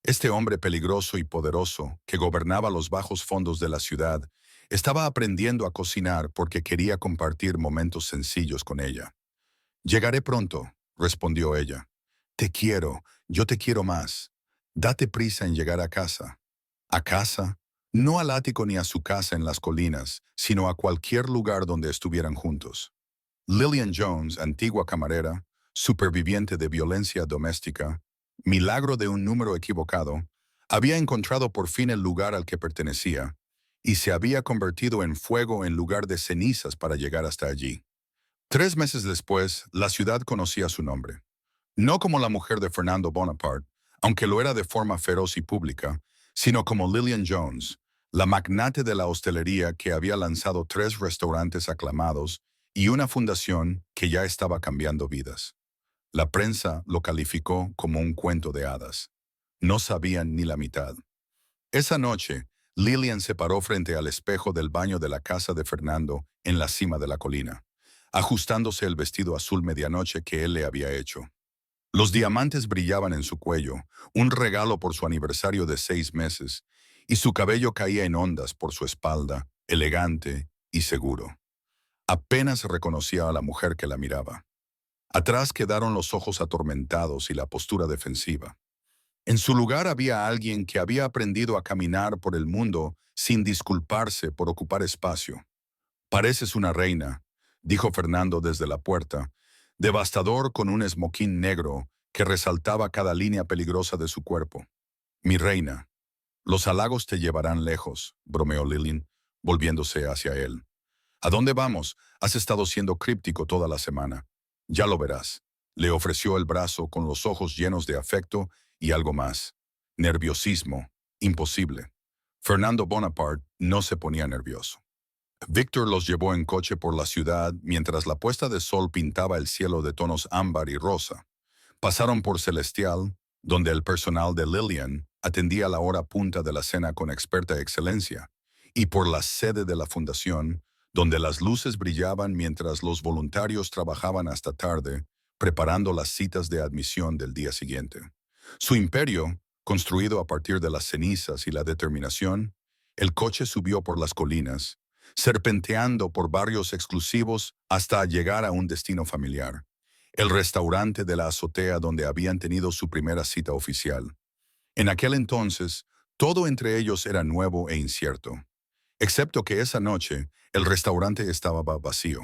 Este hombre peligroso y poderoso, que gobernaba los bajos fondos de la ciudad, estaba aprendiendo a cocinar porque quería compartir momentos sencillos con ella. Llegaré pronto, respondió ella. Te quiero, yo te quiero más. Date prisa en llegar a casa. ¿A casa? No al ático ni a su casa en las colinas, sino a cualquier lugar donde estuvieran juntos. Lillian Jones, antigua camarera, superviviente de violencia doméstica, milagro de un número equivocado, había encontrado por fin el lugar al que pertenecía y se había convertido en fuego en lugar de cenizas para llegar hasta allí. 3 meses después, la ciudad conocía su nombre. No como la mujer de Fernando Bonaparte, aunque lo era de forma feroz y pública, sino como Lillian Jones, la magnate de la hostelería que había lanzado 3 restaurantes aclamados y una fundación que ya estaba cambiando vidas. La prensa lo calificó como un cuento de hadas. No sabían ni la mitad. Esa noche, Lillian se paró frente al espejo del baño de la casa de Fernando en la cima de la colina, ajustándose el vestido azul medianoche que él le había hecho. Los diamantes brillaban en su cuello, un regalo por su aniversario de 6 meses, y su cabello caía en ondas por su espalda, elegante y seguro. Apenas reconocía a la mujer que la miraba. Atrás quedaron los ojos atormentados y la postura defensiva. En su lugar había alguien que había aprendido a caminar por el mundo sin disculparse por ocupar espacio. Pareces una reina, dijo Fernando desde la puerta, devastador con un esmoquín negro que resaltaba cada línea peligrosa de su cuerpo. Mi reina, los halagos te llevarán lejos, bromeó Lillian, volviéndose hacia él. ¿A dónde vamos? Has estado siendo críptico toda la semana. Ya lo verás. Le ofreció el brazo con los ojos llenos de afecto y algo más. Nerviosismo. Imposible. Fernando Bonaparte no se ponía nervioso. Víctor los llevó en coche por la ciudad mientras la puesta de sol pintaba el cielo de tonos ámbar y rosa. Pasaron por Celestial, donde el personal de Lillian atendía la hora punta de la cena con experta excelencia, y por la sede de la fundación, donde las luces brillaban mientras los voluntarios trabajaban hasta tarde, preparando las citas de admisión del día siguiente. Su imperio, construido a partir de las cenizas y la determinación, el coche subió por las colinas, serpenteando por barrios exclusivos hasta llegar a un destino familiar, el restaurante de la azotea donde habían tenido su primera cita oficial. En aquel entonces, todo entre ellos era nuevo e incierto, excepto que esa noche el restaurante estaba vacío.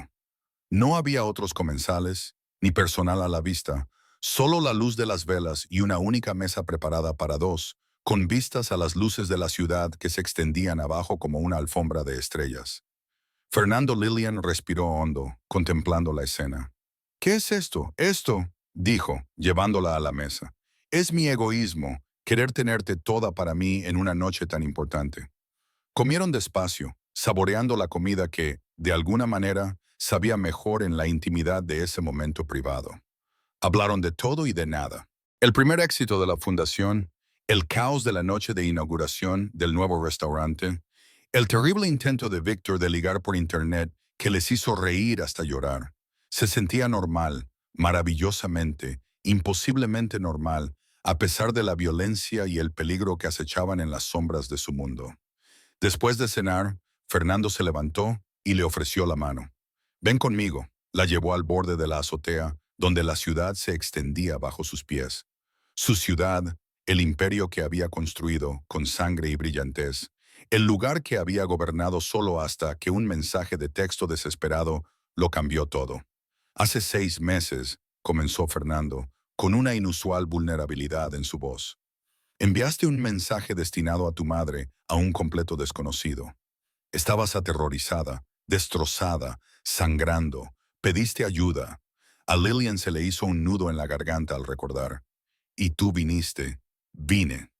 No había otros comensales, ni personal a la vista, solo la luz de las velas y una única mesa preparada para 2, con vistas a las luces de la ciudad que se extendían abajo como una alfombra de estrellas. Fernando Lillian respiró hondo, contemplando la escena. ¿Qué es esto? Esto, dijo, llevándola a la mesa. Es mi egoísmo, querer tenerte toda para mí en una noche tan importante. Comieron despacio, saboreando la comida que, de alguna manera, sabía mejor en la intimidad de ese momento privado. Hablaron de todo y de nada. El primer éxito de la fundación, El caos de la noche de inauguración del nuevo restaurante, el terrible intento de Víctor de ligar por internet que les hizo reír hasta llorar. Se sentía normal, maravillosamente, imposiblemente normal, a pesar de la violencia y el peligro que acechaban en las sombras de su mundo. Después de cenar, Fernando se levantó y le ofreció la mano. Ven conmigo. La llevó al borde de la azotea, donde la ciudad se extendía bajo sus pies. Su ciudad, el imperio que había construido con sangre y brillantez, el lugar que había gobernado solo hasta que un mensaje de texto desesperado lo cambió todo. Hace 6 meses, comenzó Fernando, con una inusual vulnerabilidad en su voz. Enviaste un mensaje destinado a tu madre a un completo desconocido. Estabas aterrorizada, destrozada, sangrando. Pediste ayuda. A Lillian se le hizo un nudo en la garganta al recordar. Y tú viniste. Vine.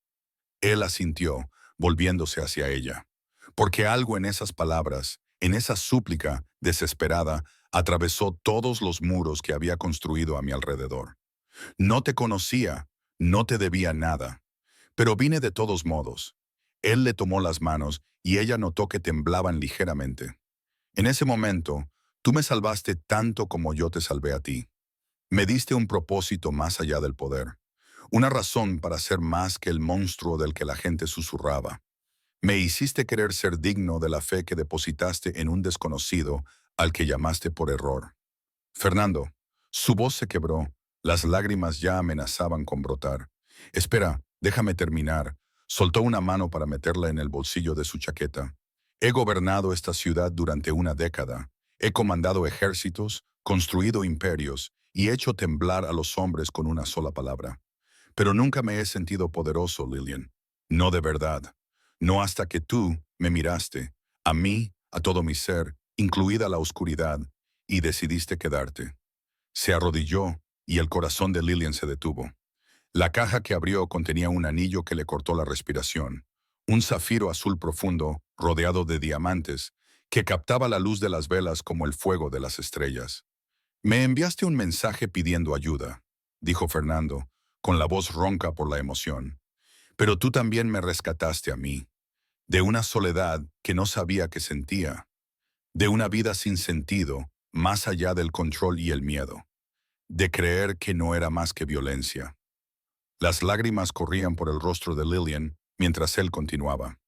Él asintió, volviéndose hacia ella. Porque algo en esas palabras, en esa súplica desesperada, atravesó todos los muros que había construido a mi alrededor. No te conocía, no te debía nada. Pero vine de todos modos. Él le tomó las manos y ella notó que temblaban ligeramente. En ese momento, tú me salvaste tanto como yo te salvé a ti. Me diste un propósito más allá del poder, una razón para ser más que el monstruo del que la gente susurraba. Me hiciste querer ser digno de la fe que depositaste en un desconocido al que llamaste por error. Fernando, su voz se quebró, las lágrimas ya amenazaban con brotar. Espera, déjame terminar. Soltó una mano para meterla en el bolsillo de su chaqueta. He gobernado esta ciudad durante una década. He comandado ejércitos, construido imperios y hecho temblar a los hombres con una sola palabra. Pero nunca me he sentido poderoso, Lillian. No de verdad. No hasta que tú me miraste, a mí, a todo mi ser, incluida la oscuridad, y decidiste quedarte. Se arrodilló y el corazón de Lillian se detuvo. La caja que abrió contenía un anillo que le cortó la respiración, un zafiro azul profundo, rodeado de diamantes, que captaba la luz de las velas como el fuego de las estrellas. Me enviaste un mensaje pidiendo ayuda, dijo Fernando, con la voz ronca por la emoción. Pero tú también me rescataste a mí, de una soledad que no sabía que sentía, de una vida sin sentido, más allá del control y el miedo, de creer que no era más que violencia. Las lágrimas corrían por el rostro de Lillian mientras él continuaba.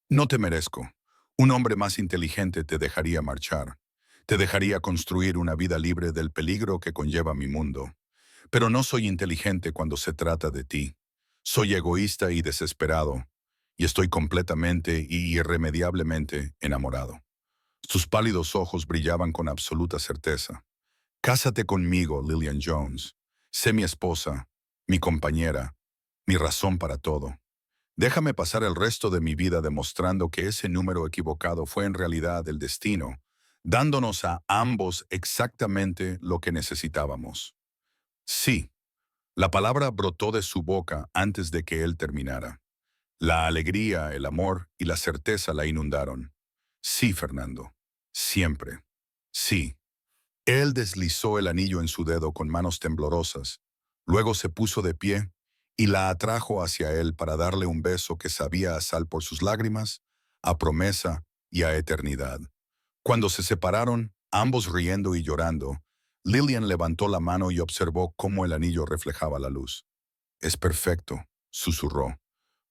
No te merezco. Un hombre más inteligente te dejaría marchar. Te dejaría construir una vida libre del peligro que conlleva mi mundo. Pero no soy inteligente cuando se trata de ti. Soy egoísta y desesperado, y estoy completamente y irremediablemente enamorado. Sus pálidos ojos brillaban con absoluta certeza. Cásate conmigo, Lillian Jones. Sé mi esposa, mi compañera, mi razón para todo. Déjame pasar el resto de mi vida demostrando que ese número equivocado fue en realidad el destino, dándonos a ambos exactamente lo que necesitábamos. Sí, la palabra brotó de su boca antes de que él terminara. La alegría, el amor y la certeza la inundaron. Sí, Fernando. Siempre. Sí. Él deslizó el anillo en su dedo con manos temblorosas. Luego se puso de pie y la atrajo hacia él para darle un beso que sabía a sal por sus lágrimas, a promesa y a eternidad. Cuando se separaron, ambos riendo y llorando, Lillian levantó la mano y observó cómo el anillo reflejaba la luz. Es perfecto, susurró.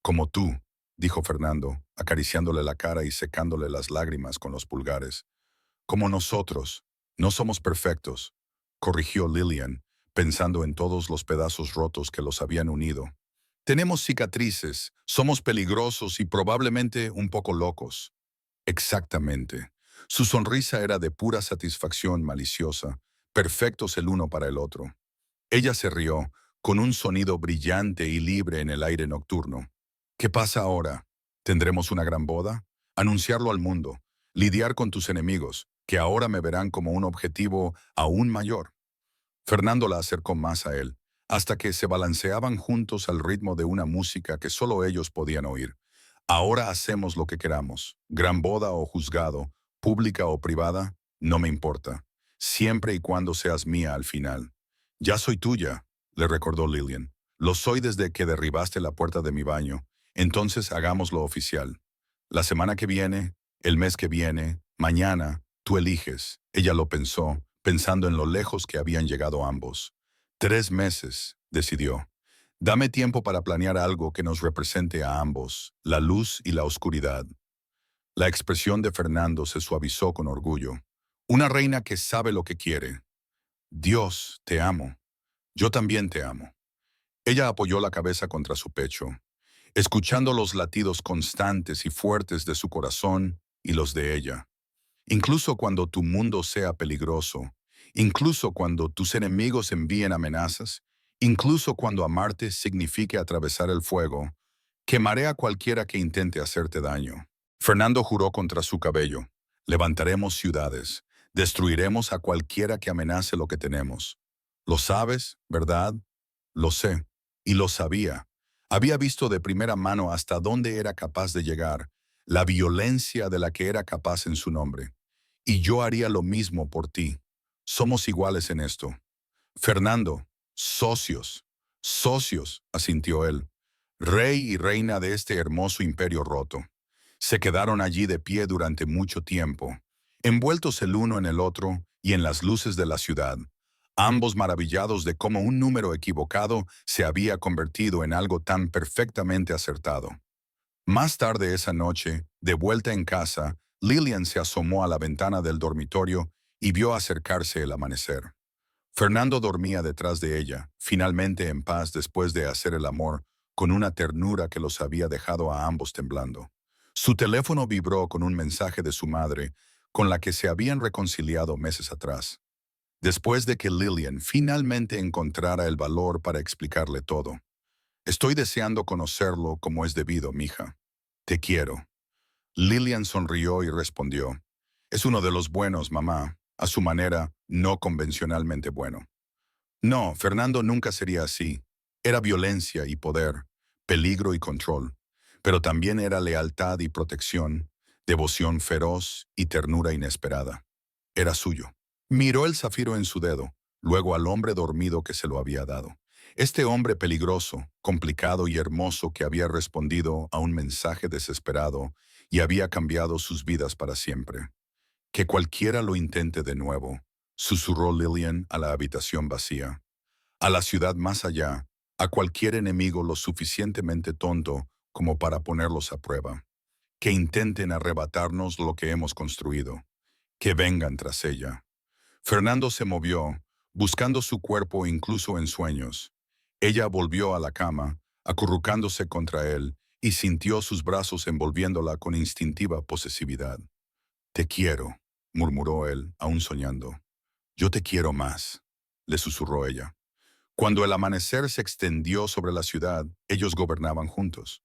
Como tú, dijo Fernando, acariciándole la cara y secándole las lágrimas con los pulgares. Como nosotros, no somos perfectos, corrigió Lillian, pensando en todos los pedazos rotos que los habían unido. Tenemos cicatrices, somos peligrosos y probablemente un poco locos. Exactamente. Su sonrisa era de pura satisfacción maliciosa, perfectos el uno para el otro. Ella se rió, con un sonido brillante y libre en el aire nocturno. ¿Qué pasa ahora? ¿Tendremos una gran boda? Anunciarlo al mundo, lidiar con tus enemigos, que ahora me verán como un objetivo aún mayor. Fernando la acercó más a él, hasta que se balanceaban juntos al ritmo de una música que solo ellos podían oír. Ahora hacemos lo que queramos, gran boda o juzgado, pública o privada, no me importa, siempre y cuando seas mía al final. Ya soy tuya, le recordó Lillian. Lo soy desde que derribaste la puerta de mi baño. Entonces hagámoslo oficial. La semana que viene, el mes que viene, mañana, tú eliges. Ella lo pensó, pensando en lo lejos que habían llegado ambos. 3 meses, decidió. Dame tiempo para planear algo que nos represente a ambos, la luz y la oscuridad. La expresión de Fernando se suavizó con orgullo. Una reina que sabe lo que quiere. Dios, te amo. Yo también te amo. Ella apoyó la cabeza contra su pecho, escuchando los latidos constantes y fuertes de su corazón y los de ella. Incluso cuando tu mundo sea peligroso, incluso cuando tus enemigos envíen amenazas, incluso cuando amarte signifique atravesar el fuego, quemaré a cualquiera que intente hacerte daño. Fernando juró contra su cabello. Levantaremos ciudades, destruiremos a cualquiera que amenace lo que tenemos. Lo sabes, ¿verdad? Lo sé, y lo sabía. Había visto de primera mano hasta dónde era capaz de llegar, la violencia de la que era capaz en su nombre. Y yo haría lo mismo por ti. Somos iguales en esto. Fernando, socios, socios, asintió él. Rey y reina de este hermoso imperio roto. Se quedaron allí de pie durante mucho tiempo, envueltos el uno en el otro y en las luces de la ciudad, ambos maravillados de cómo un número equivocado se había convertido en algo tan perfectamente acertado. Más tarde esa noche, de vuelta en casa, Lillian se asomó a la ventana del dormitorio y vio acercarse el amanecer. Fernando dormía detrás de ella, finalmente en paz después de hacer el amor, con una ternura que los había dejado a ambos temblando. Su teléfono vibró con un mensaje de su madre, con la que se habían reconciliado meses atrás. Después de que Lillian finalmente encontrara el valor para explicarle todo. Estoy deseando conocerlo como es debido, mija. Te quiero. Lillian sonrió y respondió. Es uno de los buenos, mamá, a su manera, no convencionalmente bueno. No, Fernando nunca sería así. Era violencia y poder, peligro y control, pero también era lealtad y protección, devoción feroz y ternura inesperada. Era suyo. Miró el zafiro en su dedo, luego al hombre dormido que se lo había dado. Este hombre peligroso, complicado y hermoso que había respondido a un mensaje desesperado y había cambiado sus vidas para siempre. Que cualquiera lo intente de nuevo, susurró Lillian a la habitación vacía. A la ciudad más allá, a cualquier enemigo lo suficientemente tonto como para ponerlos a prueba. Que intenten arrebatarnos lo que hemos construido. Que vengan tras ella. Fernando se movió, buscando su cuerpo incluso en sueños. Ella volvió a la cama, acurrucándose contra él, y sintió sus brazos envolviéndola con instintiva posesividad. Te quiero, murmuró él, aún soñando. Yo te quiero más, le susurró ella. Cuando el amanecer se extendió sobre la ciudad, ellos gobernaban juntos.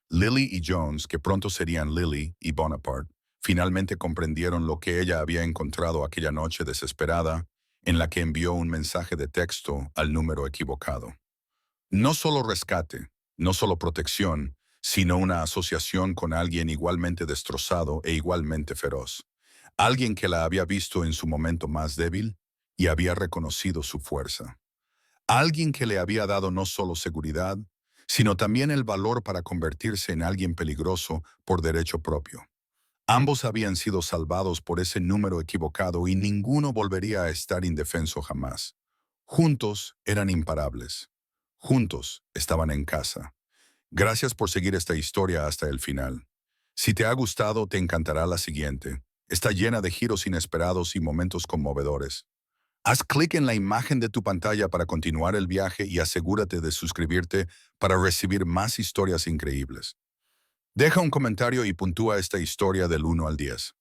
Lily y Jones, que pronto serían Lily y Bonaparte, finalmente comprendieron lo que ella había encontrado aquella noche desesperada, en la que envió un mensaje de texto al número equivocado. No solo rescate, no solo protección, sino una asociación con alguien igualmente destrozado e igualmente feroz. Alguien que la había visto en su momento más débil y había reconocido su fuerza. Alguien que le había dado no solo seguridad, sino también el valor para convertirse en alguien peligroso por derecho propio. Ambos habían sido salvados por ese número equivocado y ninguno volvería a estar indefenso jamás. Juntos eran imparables. Juntos estaban en casa. Gracias por seguir esta historia hasta el final. Si te ha gustado, te encantará la siguiente. Está llena de giros inesperados y momentos conmovedores. Haz clic en la imagen de tu pantalla para continuar el viaje y asegúrate de suscribirte para recibir más historias increíbles. Deja un comentario y puntúa esta historia del 1 al 10.